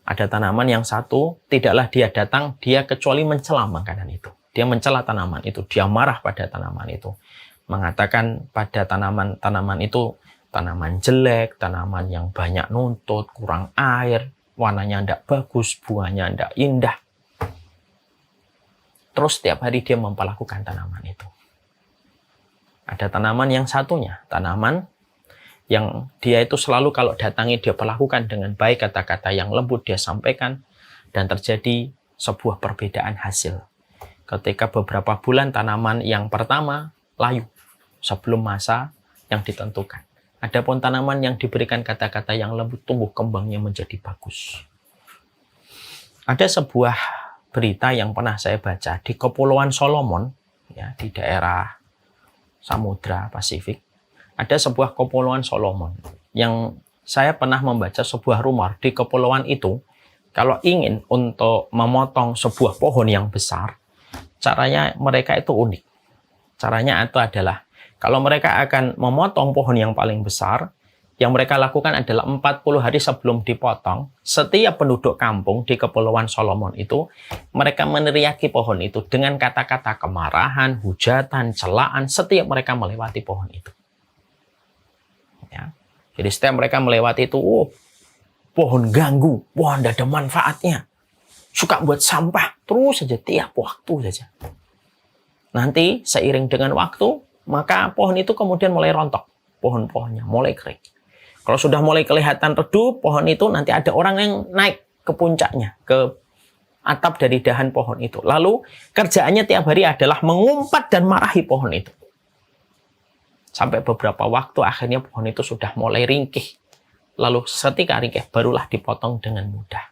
Ada tanaman yang satu, tidaklah dia datang, dia kecuali mencela makanan itu. Dia mencela tanaman itu, dia marah pada tanaman itu. Mengatakan pada tanaman itu, tanaman jelek, tanaman yang banyak nuntut, kurang air, warnanya tidak bagus, bunganya tidak indah. Terus setiap hari dia memperlakukan tanaman itu. Ada tanaman yang satunya, tanaman yang dia itu selalu kalau datangi dia perlakukan dengan baik, kata-kata yang lembut dia sampaikan, dan terjadi sebuah perbedaan hasil. Ketika beberapa bulan tanaman yang pertama layu sebelum masa yang ditentukan. Adapun tanaman yang diberikan kata-kata yang lembut tumbuh kembangnya menjadi bagus. Ada sebuah berita yang pernah saya baca di Kepulauan Solomon, ya, di daerah Samudra Pasifik. Ada sebuah Kepulauan Solomon yang saya pernah membaca sebuah rumor di kepulauan itu. Kalau ingin untuk memotong sebuah pohon yang besar, caranya mereka itu unik. Caranya itu adalah kalau mereka akan memotong pohon yang paling besar, yang mereka lakukan adalah 40 hari sebelum dipotong, setiap penduduk kampung di Kepulauan Solomon itu, mereka meneriaki pohon itu dengan kata-kata kemarahan, hujatan, celaan, setiap mereka melewati pohon itu. Ya. Jadi setiap mereka melewati itu, pohon ganggu, pohon tidak ada manfaatnya, suka buat sampah, terus saja tiap waktu saja. Nanti seiring dengan waktu, maka pohon itu kemudian mulai rontok, pohon-pohonnya mulai kering. Kalau sudah mulai kelihatan redup pohon itu, nanti ada orang yang naik ke puncaknya, ke atap dari dahan pohon itu. Lalu kerjaannya tiap hari adalah mengumpat dan marahi pohon itu. Sampai beberapa waktu akhirnya pohon itu sudah mulai ringkih. Lalu seketika ringkih barulah dipotong dengan mudah.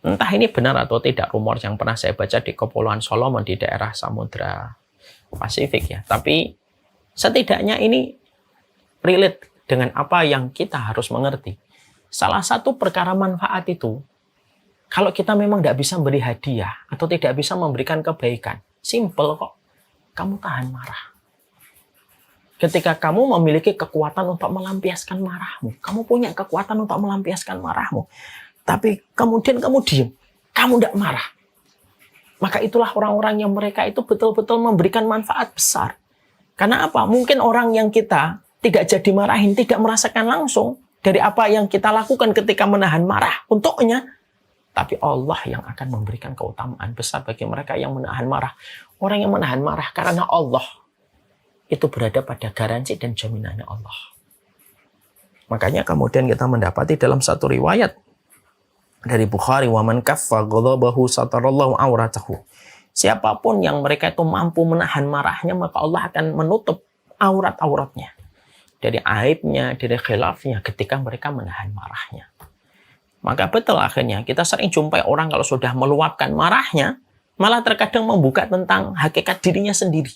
Entah ini benar atau tidak rumor yang pernah saya baca di Kepulauan Solomon di daerah Samudra Pasifik ya. Tapi setidaknya ini relate dengan apa yang kita harus mengerti. Salah satu perkara manfaat itu, kalau kita memang tidak bisa beri hadiah atau tidak bisa memberikan kebaikan, simple kok. Kamu tahan marah. Ketika kamu memiliki kekuatan untuk melampiaskan marahmu, kamu punya kekuatan untuk melampiaskan marahmu, tapi kemudian kamu diam, kamu tidak marah. Maka itulah orang-orang yang mereka itu betul-betul memberikan manfaat besar. Karena apa? Mungkin orang yang kita tidak jadi marahin, tidak merasakan langsung dari apa yang kita lakukan ketika menahan marah untuknya. Tapi Allah yang akan memberikan keutamaan besar bagi mereka yang menahan marah. Orang yang menahan marah karena Allah itu berada pada garansi dan jaminannya Allah. Makanya kemudian kita mendapati dalam satu riwayat dari Bukhari, wa man kaffa ghadabahu satarallahu auratahu. Siapapun yang mereka itu mampu menahan marahnya, maka Allah akan menutup aurat-auratnya. Dari aibnya, dari khilafnya ketika mereka menahan marahnya. Maka betul akhirnya kita sering jumpai orang kalau sudah meluapkan marahnya, malah terkadang membuka tentang hakikat dirinya sendiri.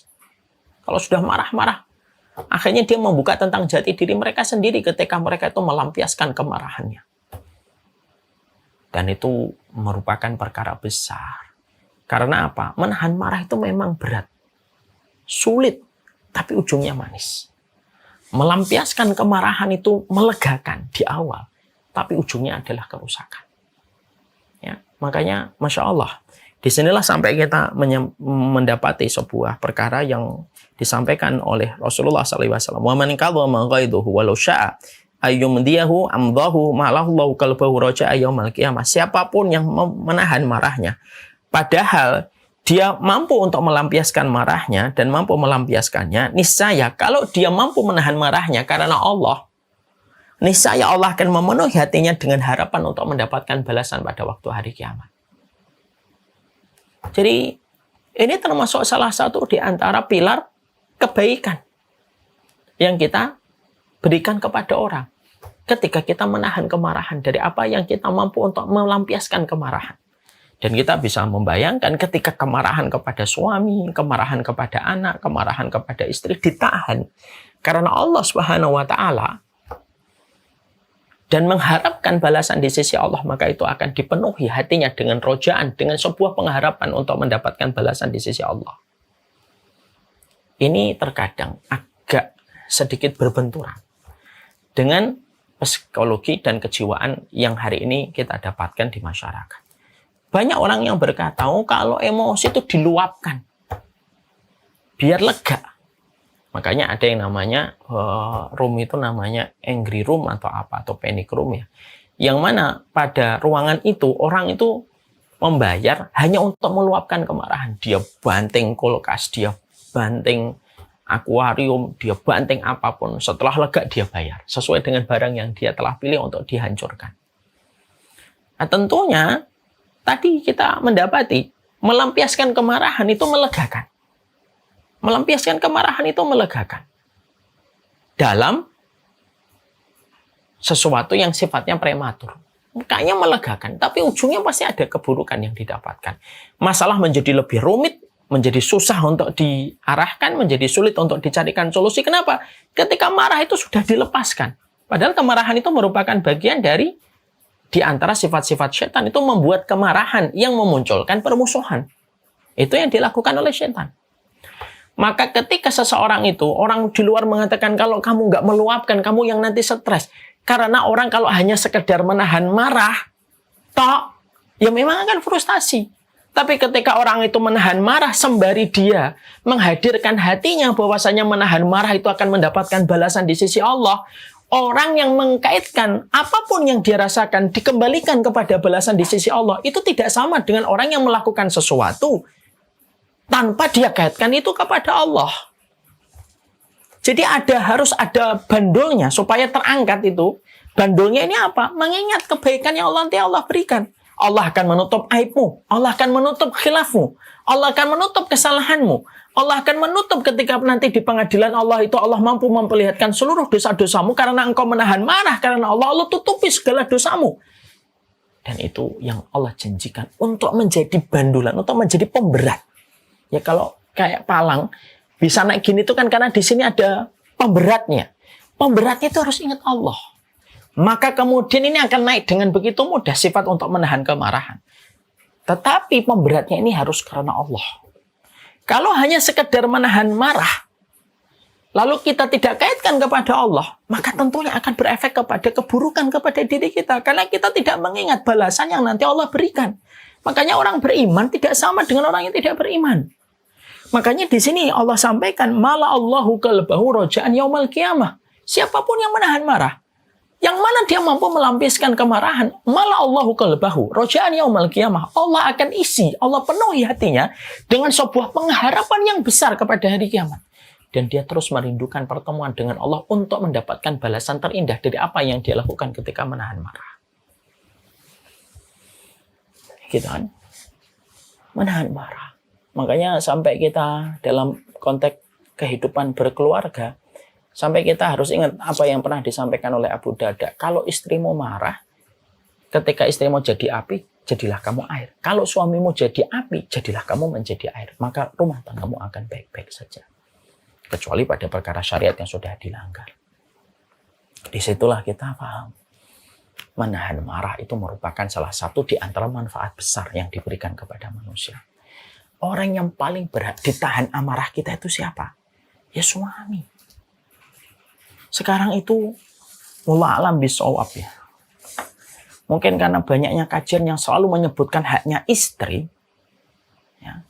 Kalau sudah marah-marah, akhirnya dia membuka tentang jati diri mereka sendiri ketika mereka itu melampiaskan kemarahannya. Dan itu merupakan perkara besar. Karena apa? Menahan marah itu memang berat. Sulit, tapi ujungnya manis. Melampiaskan kemarahan itu melegakan di awal, tapi ujungnya adalah kerusakan. Ya, makanya Masya Allah, disinilah sampai kita mendapati sebuah perkara yang disampaikan oleh Rasulullah SAW. Wa man kadhama ghaidahu walau syaa ayyumdiyahu amdahu ma'alahu qalbahu raja'a yaumal qiyamah. Siapapun yang menahan marahnya, padahal dia mampu untuk melampiaskan marahnya dan mampu melampiaskannya, niscaya kalau dia mampu menahan marahnya karena Allah, niscaya Allah akan memenuhi hatinya dengan harapan untuk mendapatkan balasan pada waktu hari kiamat. Jadi ini termasuk salah satu di antara pilar kebaikan yang kita berikan kepada orang. Ketika kita menahan kemarahan dari apa yang kita mampu untuk melampiaskan kemarahan. Dan kita bisa membayangkan ketika kemarahan kepada suami, kemarahan kepada anak, kemarahan kepada istri ditahan karena Allah Subhanahu wa taala dan mengharapkan balasan di sisi Allah, maka itu akan dipenuhi hatinya dengan rojaan, dengan sebuah pengharapan untuk mendapatkan balasan di sisi Allah. Ini terkadang agak sedikit berbenturan dengan psikologi dan kejiwaan yang hari ini kita dapatkan di masyarakat. Banyak orang yang berkata, kalau emosi itu diluapkan, biar lega. Makanya ada yang namanya, room itu namanya angry room atau apa, atau panic room ya. Yang mana pada ruangan itu, orang itu membayar hanya untuk meluapkan kemarahan. Dia banting kulkas, dia banting akuarium, dia banting apapun. Setelah lega dia bayar sesuai dengan barang yang dia telah pilih untuk dihancurkan. Nah tentunya tadi kita mendapati melampiaskan kemarahan itu melegakan. Melampiaskan kemarahan itu melegakan. Dalam sesuatu yang sifatnya prematur. Kayaknya melegakan, tapi ujungnya pasti ada keburukan yang didapatkan. Masalah menjadi lebih rumit, menjadi susah untuk diarahkan, menjadi sulit untuk dicarikan solusi. Kenapa? Ketika marah itu sudah dilepaskan. Padahal kemarahan itu merupakan bagian dari di antara sifat-sifat setan itu membuat kemarahan yang memunculkan permusuhan. Itu yang dilakukan oleh setan. Maka ketika seseorang itu, orang di luar mengatakan kalau kamu nggak meluapkan, kamu yang nanti stres. Karena orang kalau hanya sekedar menahan marah, tok, ya memang akan frustasi. Tapi ketika orang itu menahan marah sembari dia menghadirkan hatinya bahwasanya menahan marah itu akan mendapatkan balasan di sisi Allah, orang yang mengkaitkan apapun yang dia rasakan dikembalikan kepada balasan di sisi Allah, itu tidak sama dengan orang yang melakukan sesuatu tanpa dia kaitkan itu kepada Allah. Jadi harus ada bandulnya supaya terangkat itu. Bandulnya ini apa? Mengingat kebaikan yang Allah berikan. Allah akan menutup aibmu. Allah akan menutup khilafmu. Allah akan menutup kesalahanmu. Allah akan menutup ketika nanti di pengadilan Allah itu Allah mampu memperlihatkan seluruh dosa-dosamu karena engkau menahan marah karena Allah tutupi segala dosamu. Dan itu yang Allah janjikan untuk menjadi bandulan, untuk menjadi pemberat. Ya kalau kayak palang bisa naik gini itu kan karena di sini ada pemberatnya. Pemberatnya itu harus ingat Allah. Maka kemudian ini akan naik dengan begitu mudah sifat untuk menahan kemarahan. Tetapi pemberatnya ini harus karena Allah. Kalau hanya sekedar menahan marah, lalu kita tidak kaitkan kepada Allah, maka tentunya akan berefek kepada keburukan kepada diri kita. Karena kita tidak mengingat balasan yang nanti Allah berikan. Makanya orang beriman tidak sama dengan orang yang tidak beriman. Makanya di sini Allah sampaikan, mala Allahu qalbahu raja'an yaumal qiyamah. Siapapun yang menahan marah, Yang mana dia mampu melampiaskan kemarahan, malah Allahu qalbahu roja'an yaumal qiyamah. Allah akan isi, Allah penuhi hatinya dengan sebuah pengharapan yang besar kepada hari kiamat. Dan dia terus merindukan pertemuan dengan Allah untuk mendapatkan balasan terindah dari apa yang dia lakukan ketika menahan marah. Gitu kan? Menahan marah. Makanya sampai kita dalam konteks kehidupan berkeluarga, sampai kita harus ingat apa yang pernah disampaikan oleh Abu Darda. Kalau istrimu marah, ketika istrimu jadi api, jadilah kamu air. Kalau suamimu jadi api, jadilah kamu menjadi air. Maka rumah tanggamu akan baik-baik saja. Kecuali pada perkara syariat yang sudah dilanggar. Disitulah kita paham. Menahan marah itu merupakan salah satu di antara manfaat besar yang diberikan kepada manusia. Orang yang paling berhak ditahan amarah kita itu siapa? Ya suami. Sekarang itu wallahu alam bisawab ya. Mungkin karena banyaknya kajian yang selalu menyebutkan haknya istri. Ya.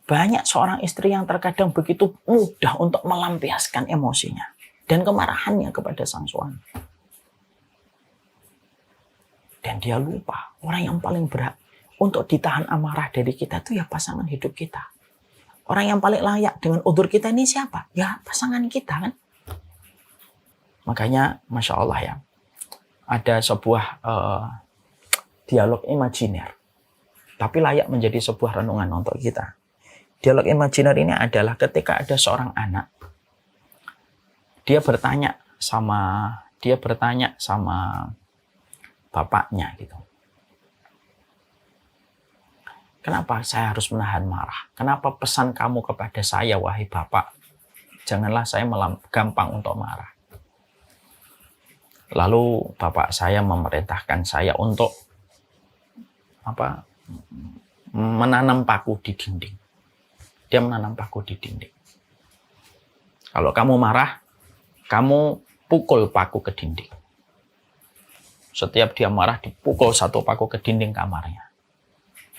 Banyak seorang istri yang terkadang begitu mudah untuk melampiaskan emosinya dan kemarahannya kepada sang suami. Dan dia lupa orang yang paling berhak untuk ditahan amarah dari kita itu ya pasangan hidup kita. Orang yang paling layak dengan udzur kita ini siapa? Ya pasangan kita kan. Makanya, Masya Allah ya, ada sebuah dialog imajiner. Tapi layak menjadi sebuah renungan untuk kita. Dialog imajiner ini adalah ketika ada seorang anak. Dia bertanya sama bapaknya gitu. Kenapa saya harus menahan marah? Kenapa pesan kamu kepada saya, wahai bapak? Janganlah saya gampang untuk marah. Lalu bapak saya memerintahkan saya untuk menanam paku di dinding. Dia menanam paku di dinding. Kalau kamu marah, kamu pukul paku ke dinding. Setiap dia marah, dipukul satu paku ke dinding kamarnya.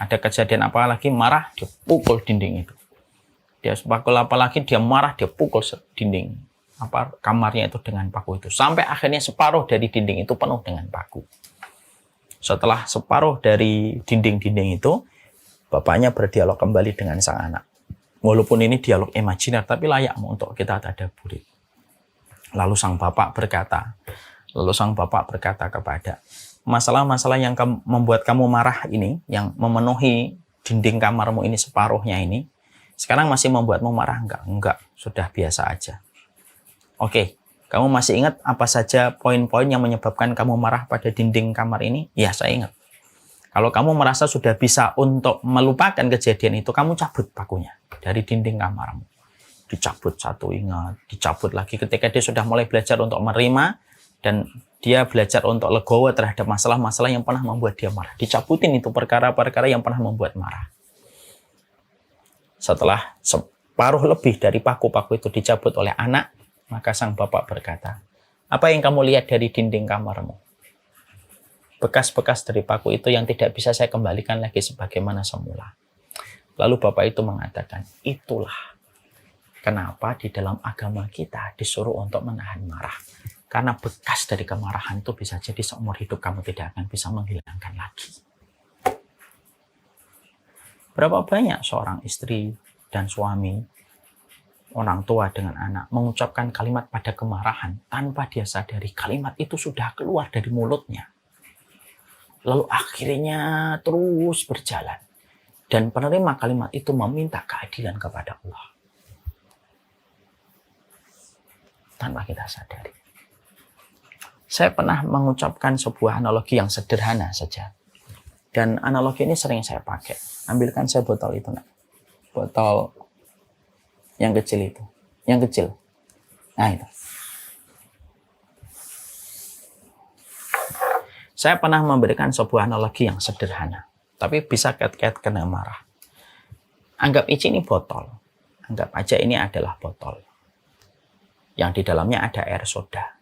Ada kejadian apa lagi, marah, dia pukul dinding itu. Dia pukul apa lagi, dia marah, dia pukul dinding kamarnya itu dengan paku itu. Sampai akhirnya separuh dari dinding itu penuh dengan paku. Setelah separuh dari dinding-dinding itu, bapaknya berdialog kembali dengan sang anak. Walaupun ini dialog imajiner, tapi layak untuk kita tadaburi. Lalu sang bapak berkata kepada, masalah-masalah yang membuat kamu marah ini, yang memenuhi dinding kamarmu ini separuhnya ini, sekarang masih membuatmu marah enggak? Enggak, sudah biasa aja. Oke, kamu masih ingat apa saja poin-poin yang menyebabkan kamu marah pada dinding kamar ini? Ya, saya ingat. Kalau kamu merasa sudah bisa untuk melupakan kejadian itu, kamu cabut pakunya dari dinding kamarmu. Dicabut satu, ingat. Dicabut lagi ketika dia sudah mulai belajar untuk menerima dan dia belajar untuk legowo terhadap masalah-masalah yang pernah membuat dia marah. Dicabutin itu perkara-perkara yang pernah membuat marah. Setelah separuh lebih dari paku-paku itu dicabut oleh anak, maka sang bapak berkata, apa yang kamu lihat dari dinding kamarmu? Bekas-bekas dari paku itu yang tidak bisa saya kembalikan lagi sebagaimana semula. Lalu bapak itu mengatakan, itulah kenapa di dalam agama kita disuruh untuk menahan marah. Karena bekas dari kemarahan itu bisa jadi seumur hidup kamu tidak akan bisa menghilangkan lagi. Berapa banyak seorang istri dan suami, orang tua dengan anak mengucapkan kalimat pada kemarahan tanpa dia sadari kalimat itu sudah keluar dari mulutnya. Lalu akhirnya terus berjalan. Dan penerima kalimat itu meminta keadilan kepada Allah. Tanpa kita sadari. Saya pernah mengucapkan sebuah analogi yang sederhana saja. Dan analogi ini sering saya pakai. Ambilkan saya botol itu, nak. Botol yang kecil itu. Yang kecil. Nah, itu. Saya pernah memberikan sebuah analogi yang sederhana. Tapi bisa kait-kait kena marah. Anggap aja ini botol. Anggap aja ini adalah botol. Yang di dalamnya ada air soda.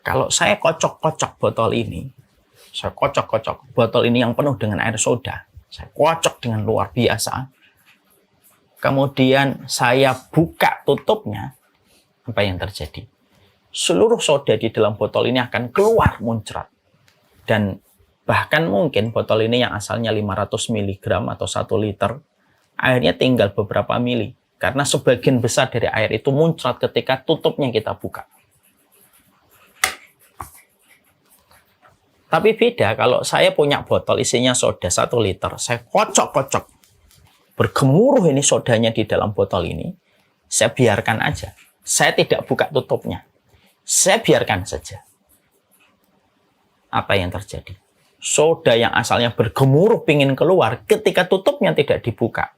Kalau saya kocok-kocok botol ini, saya kocok-kocok botol ini yang penuh dengan air soda, saya kocok dengan luar biasa, kemudian saya buka tutupnya, apa yang terjadi? seluruh soda di dalam botol ini akan keluar muncrat. Dan bahkan mungkin botol ini yang asalnya 500 mg atau 1 liter, airnya tinggal beberapa mili. Karena sebagian besar dari air itu muncrat ketika tutupnya kita buka. Tapi beda kalau saya punya botol isinya soda 1 liter, saya kocok-kocok. Bergemuruh ini sodanya di dalam botol ini, saya biarkan aja. Saya tidak buka tutupnya. Saya biarkan saja. Apa yang terjadi? Soda yang asalnya bergemuruh pingin keluar, ketika tutupnya tidak dibuka,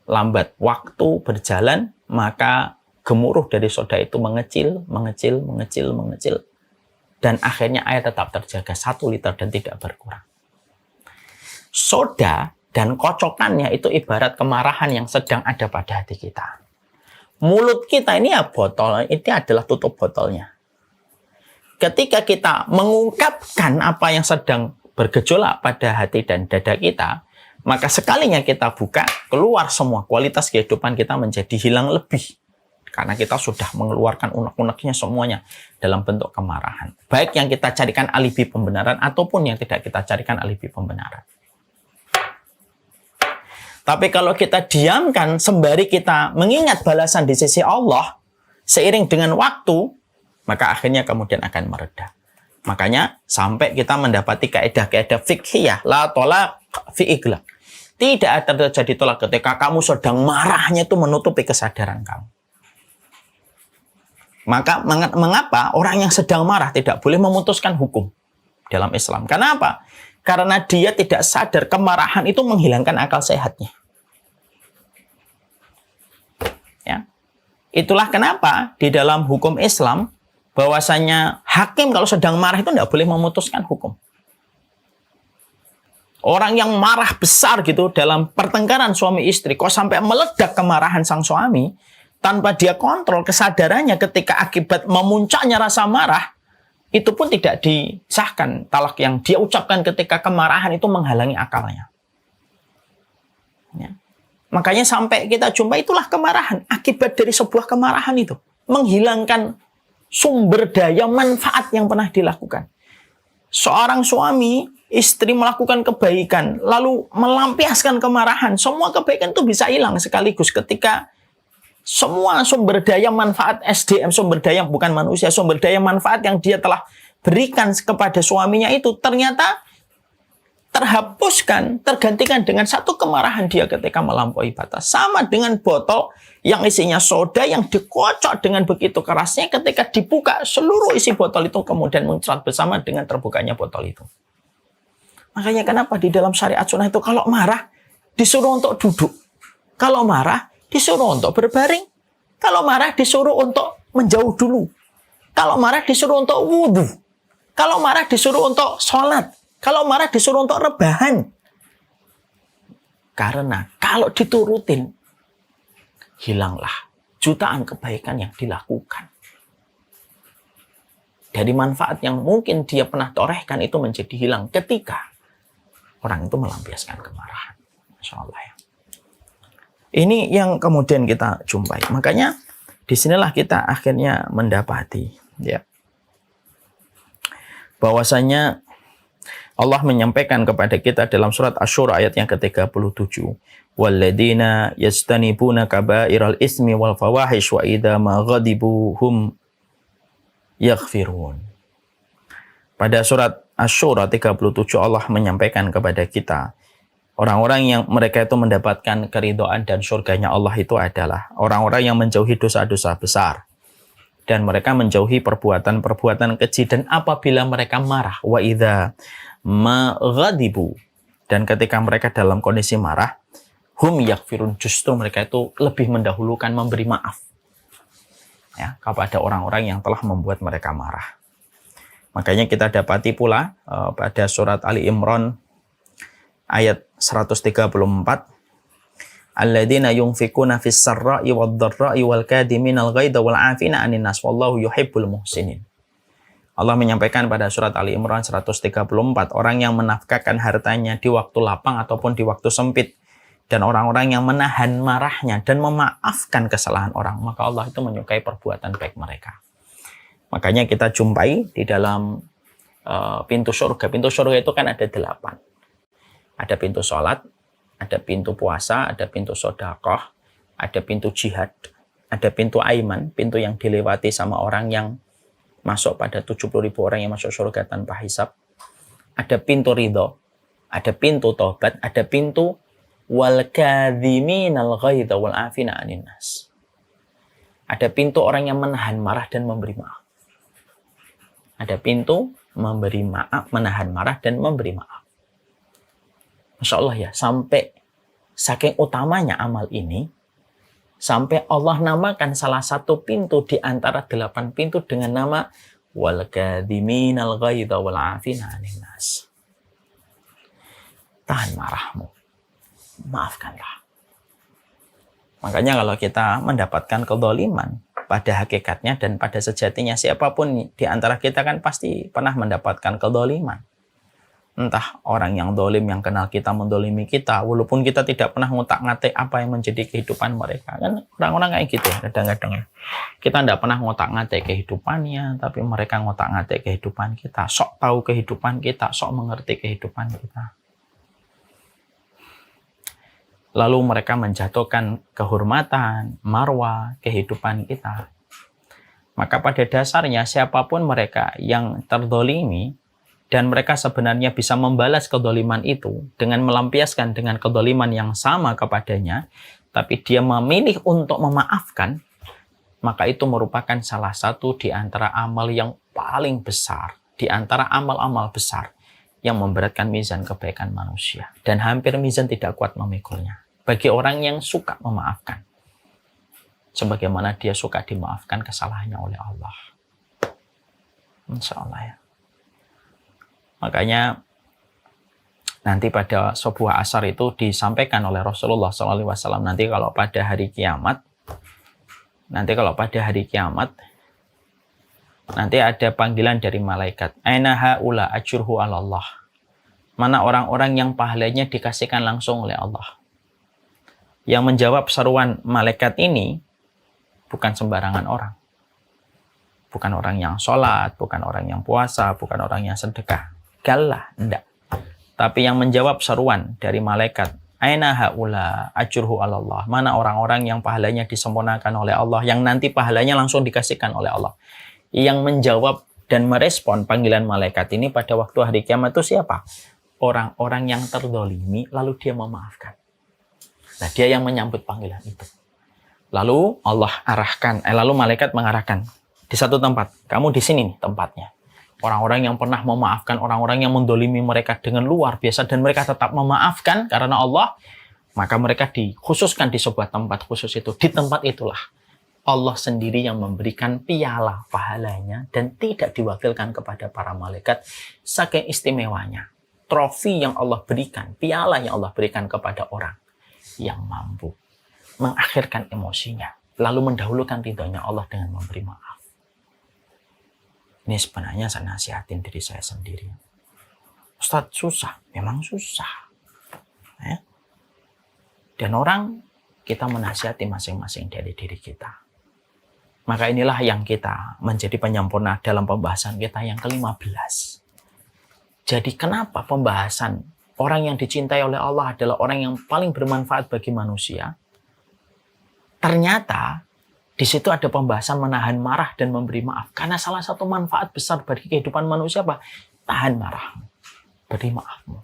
lambat waktu berjalan, maka gemuruh dari soda itu mengecil, dan akhirnya air tetap terjaga 1 liter dan tidak berkurang. Soda dan kocokannya itu ibarat kemarahan yang sedang ada pada hati kita. Mulut kita ini ya botol, ini adalah tutup botolnya. Ketika kita mengungkapkan apa yang sedang bergejolak pada hati dan dada kita, maka sekalinya kita buka, keluar semua kualitas kehidupan kita menjadi hilang lebih. Karena kita sudah mengeluarkan unek-uneknya semuanya dalam bentuk kemarahan. Baik yang kita carikan alibi pembenaran ataupun yang tidak kita carikan alibi pembenaran. Tapi kalau kita diamkan sembari kita mengingat balasan di sisi Allah, seiring dengan waktu, maka akhirnya kemudian akan mereda. Makanya sampai kita mendapati kaidah-kaidah fiqhiyah, la tolak fi iglaq. Tidak ada terjadi tolak ketika kamu sedang marahnya itu menutupi kesadaran kamu. Maka mengapa orang yang sedang marah tidak boleh memutuskan hukum dalam Islam? Kenapa? Karena dia tidak sadar kemarahan itu menghilangkan akal sehatnya. Ya. Itulah kenapa di dalam hukum Islam bahwasanya hakim kalau sedang marah itu tidak boleh memutuskan hukum. Orang yang marah besar gitu dalam pertengkaran suami istri, kok sampai meledak kemarahan sang suami, tanpa dia kontrol kesadarannya ketika akibat memuncaknya rasa marah, itu pun tidak disahkan talak yang dia ucapkan ketika kemarahan itu menghalangi akalnya. Ya. Makanya sampai kita jumpa itulah kemarahan. Akibat dari sebuah kemarahan itu menghilangkan sumber daya manfaat yang pernah dilakukan. Seorang suami, istri melakukan kebaikan, lalu melampiaskan kemarahan. Semua kebaikan itu bisa hilang sekaligus ketika semua sumber daya manfaat SDM, sumber daya bukan manusia, sumber daya manfaat yang dia telah berikan kepada suaminya itu ternyata terhapuskan, tergantikan dengan satu kemarahan dia ketika melampaui batas. Sama dengan botol yang isinya soda yang dikocok dengan begitu kerasnya, ketika dibuka seluruh isi botol itu kemudian muncrat bersama dengan terbukanya botol itu. Makanya kenapa di dalam syariat sunnah itu kalau marah disuruh untuk duduk, kalau marah disuruh untuk berbaring, kalau marah disuruh untuk menjauh dulu, kalau marah disuruh untuk wudhu, kalau marah disuruh untuk sholat, kalau marah disuruh untuk rebahan. Karena kalau diturutin, hilanglah jutaan kebaikan yang dilakukan. Dari manfaat yang mungkin dia pernah torehkan itu menjadi hilang ketika orang itu melampiaskan kemarahan. Masya Allah ya. Ini yang kemudian kita jumpai. Makanya disinilah kita akhirnya mendapati ya, bahwasanya Allah menyampaikan kepada kita dalam surat Asy-Syura ayat yang ke-37, walladzina yastanibuna kaba'iral ismi wal fawahish wa idza ma ghadibu hum yaghfirun. Pada surat Asy-Syura 37 Allah menyampaikan kepada kita orang-orang yang mereka itu mendapatkan keridhaan dan surganya Allah itu adalah orang-orang yang menjauhi dosa-dosa besar dan mereka menjauhi perbuatan-perbuatan keji, dan apabila mereka marah wa idza maghadibu, dan ketika mereka dalam kondisi marah hum yaghfirun, justru mereka itu lebih mendahulukan memberi maaf ya kepada orang-orang yang telah membuat mereka marah. Makanya kita dapati pula pada surat Ali Imran ayat 134, alladzina yunfikuna fis sarra'i wad dharra'i wal kadhiminal ghaidha wal 'afina 'anil nas wallahu yuhibbul muhsinin. Allah menyampaikan pada surat Ali Imran 134, orang yang menafkahkan hartanya di waktu lapang ataupun di waktu sempit, dan orang-orang yang menahan marahnya dan memaafkan kesalahan orang, maka Allah itu menyukai perbuatan baik mereka. Makanya kita jumpai di dalam pintu surga. Pintu surga itu kan ada 8. Ada pintu sholat, ada pintu puasa, ada pintu sedekah, ada pintu jihad, ada pintu aiman, pintu yang dilewati sama orang yang masuk pada 70.000 orang yang masuk surga tanpa hisab. Ada pintu ridho, ada pintu taubat, ada pintu wal kadhiminal ghaidha wal afina 'anil nas. Ada pintu orang yang menahan marah dan memberi maaf. Ada pintu memberi maaf, menahan marah dan memberi maaf. Masya Allah ya, sampai saking utamanya amal ini, sampai Allah namakan salah satu pintu di antara 8 pintu dengan nama wal kadhiminal ghaidha wal afina 'anil nas. Tahan marahmu, maafkanlah. Makanya kalau kita mendapatkan kezaliman, pada hakikatnya dan pada sejatinya siapapun di antara kita kan pasti pernah mendapatkan kezaliman. Entah orang yang zalim yang kenal kita mendolimi kita, walaupun kita tidak pernah ngotak-ngatik apa yang menjadi kehidupan mereka. Kan orang-orang kayak gitu ya kadang-kadang. Kita tidak pernah ngotak-ngatik kehidupannya, tapi mereka ngotak-ngatik kehidupan kita. Sok tahu kehidupan kita, sok mengerti kehidupan kita. Lalu mereka menjatuhkan kehormatan, marwah, kehidupan kita. Maka pada dasarnya siapapun mereka yang terdolimi, dan mereka sebenarnya bisa membalas kedoliman itu dengan melampiaskan dengan kedoliman yang sama kepadanya, tapi dia memilih untuk memaafkan, maka itu merupakan salah satu di antara amal yang paling besar, di antara amal-amal besar yang memberatkan mizan kebaikan manusia. Dan hampir mizan tidak kuat memikulnya. Bagi orang yang suka memaafkan. Sebagaimana dia suka dimaafkan kesalahannya oleh Allah. Insya Allah ya. Makanya nanti pada sebuah asar itu disampaikan oleh Rasulullah SAW. Nanti kalau pada hari kiamat, nanti ada panggilan dari malaikat. Aina haula ajruhu ala Allah. Mana orang-orang yang pahalanya dikasihkan langsung oleh Allah. Yang menjawab seruan malaikat ini bukan sembarangan orang. Bukan orang yang sholat, bukan orang yang puasa, bukan orang yang sedekah. Galah, enggak. Tapi yang menjawab seruan dari malaikat, aina haula ajruhu ala Allah. Mana orang-orang yang pahalanya disempurnakan oleh Allah, yang nanti pahalanya langsung dikasihkan oleh Allah. Yang menjawab dan merespon panggilan malaikat ini pada waktu hari kiamat itu siapa? Orang-orang yang terdolimi lalu dia memaafkan. Nah, dia yang menyambut panggilan itu. Lalu Allah lalu malaikat mengarahkan di satu tempat. Kamu di sini nih tempatnya. Orang-orang yang pernah memaafkan, orang-orang yang mendolimi mereka dengan luar biasa dan mereka tetap memaafkan karena Allah, maka mereka dikhususkan di sebuah tempat khusus itu. Di tempat itulah Allah sendiri yang memberikan piala pahalanya dan tidak diwakilkan kepada para malaikat. Saking istimewanya trofi yang Allah berikan, piala yang Allah berikan kepada orang yang mampu mengakhirkan emosinya, lalu mendahulukan ridhonya Allah dengan memberi maaf. Ini sebenarnya saya nasihatin diri saya sendiri. Ustadz, susah, memang susah. Ya. Dan orang, kita menasihati masing-masing dari diri kita. Maka inilah yang kita menjadi penyempurna dalam pembahasan kita yang ke-15. Jadi kenapa pembahasan orang yang dicintai oleh Allah adalah orang yang paling bermanfaat bagi manusia? Ternyata di situ ada pembahasan menahan marah dan memberi maaf. Karena salah satu manfaat besar bagi kehidupan manusia apa? Tahan marahmu, beri maafmu.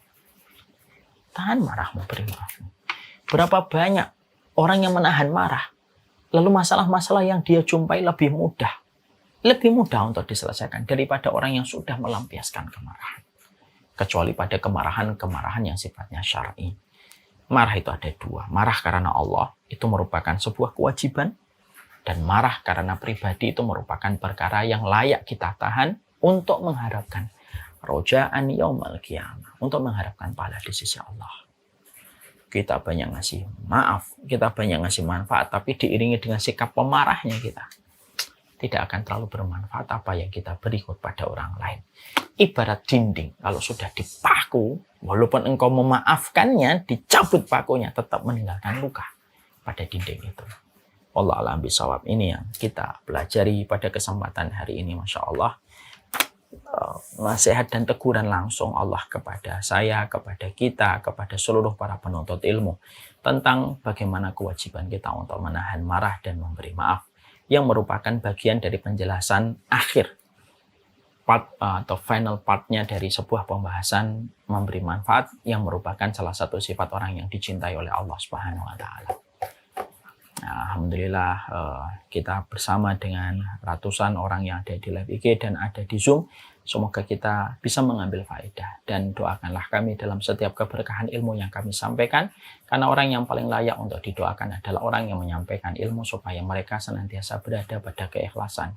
Tahan marahmu, beri maafmu. Berapa banyak orang yang menahan marah, lalu masalah-masalah yang dia jumpai lebih mudah untuk diselesaikan daripada orang yang sudah melampiaskan kemarahan. Kecuali pada kemarahan yang sifatnya syar'i. Marah itu ada dua. Marah karena Allah itu merupakan sebuah kewajiban. Dan marah karena pribadi itu merupakan perkara yang layak kita tahan untuk mengharapkan roja'an yaumal qiyamah. Untuk mengharapkan pahala di sisi Allah. Kita banyak ngasih maaf, kita banyak ngasih manfaat, tapi diiringi dengan sikap pemarahnya kita. Tidak akan terlalu bermanfaat apa yang kita beri kepada orang lain. Ibarat dinding, kalau sudah dipaku, walaupun engkau memaafkannya, dicabut pakunya, tetap meninggalkan luka pada dinding itu. Wallahu a'lam bishawab. Ini yang kita pelajari pada kesempatan hari ini, Masya Allah. Nasihat dan teguran langsung Allah kepada saya, kepada kita, kepada seluruh para penuntut ilmu tentang bagaimana kewajiban kita untuk menahan marah dan memberi maaf, yang merupakan bagian dari penjelasan akhir part atau final partnya dari sebuah pembahasan memberi manfaat, yang merupakan salah satu sifat orang yang dicintai oleh Allah Subhanahu wa Ta'ala. Nah, alhamdulillah kita bersama dengan ratusan orang yang ada di live IG dan ada di Zoom. Semoga kita bisa mengambil faedah, dan doakanlah kami dalam setiap keberkahan ilmu yang kami sampaikan, karena orang yang paling layak untuk didoakan adalah orang yang menyampaikan ilmu, supaya mereka senantiasa berada pada keikhlasan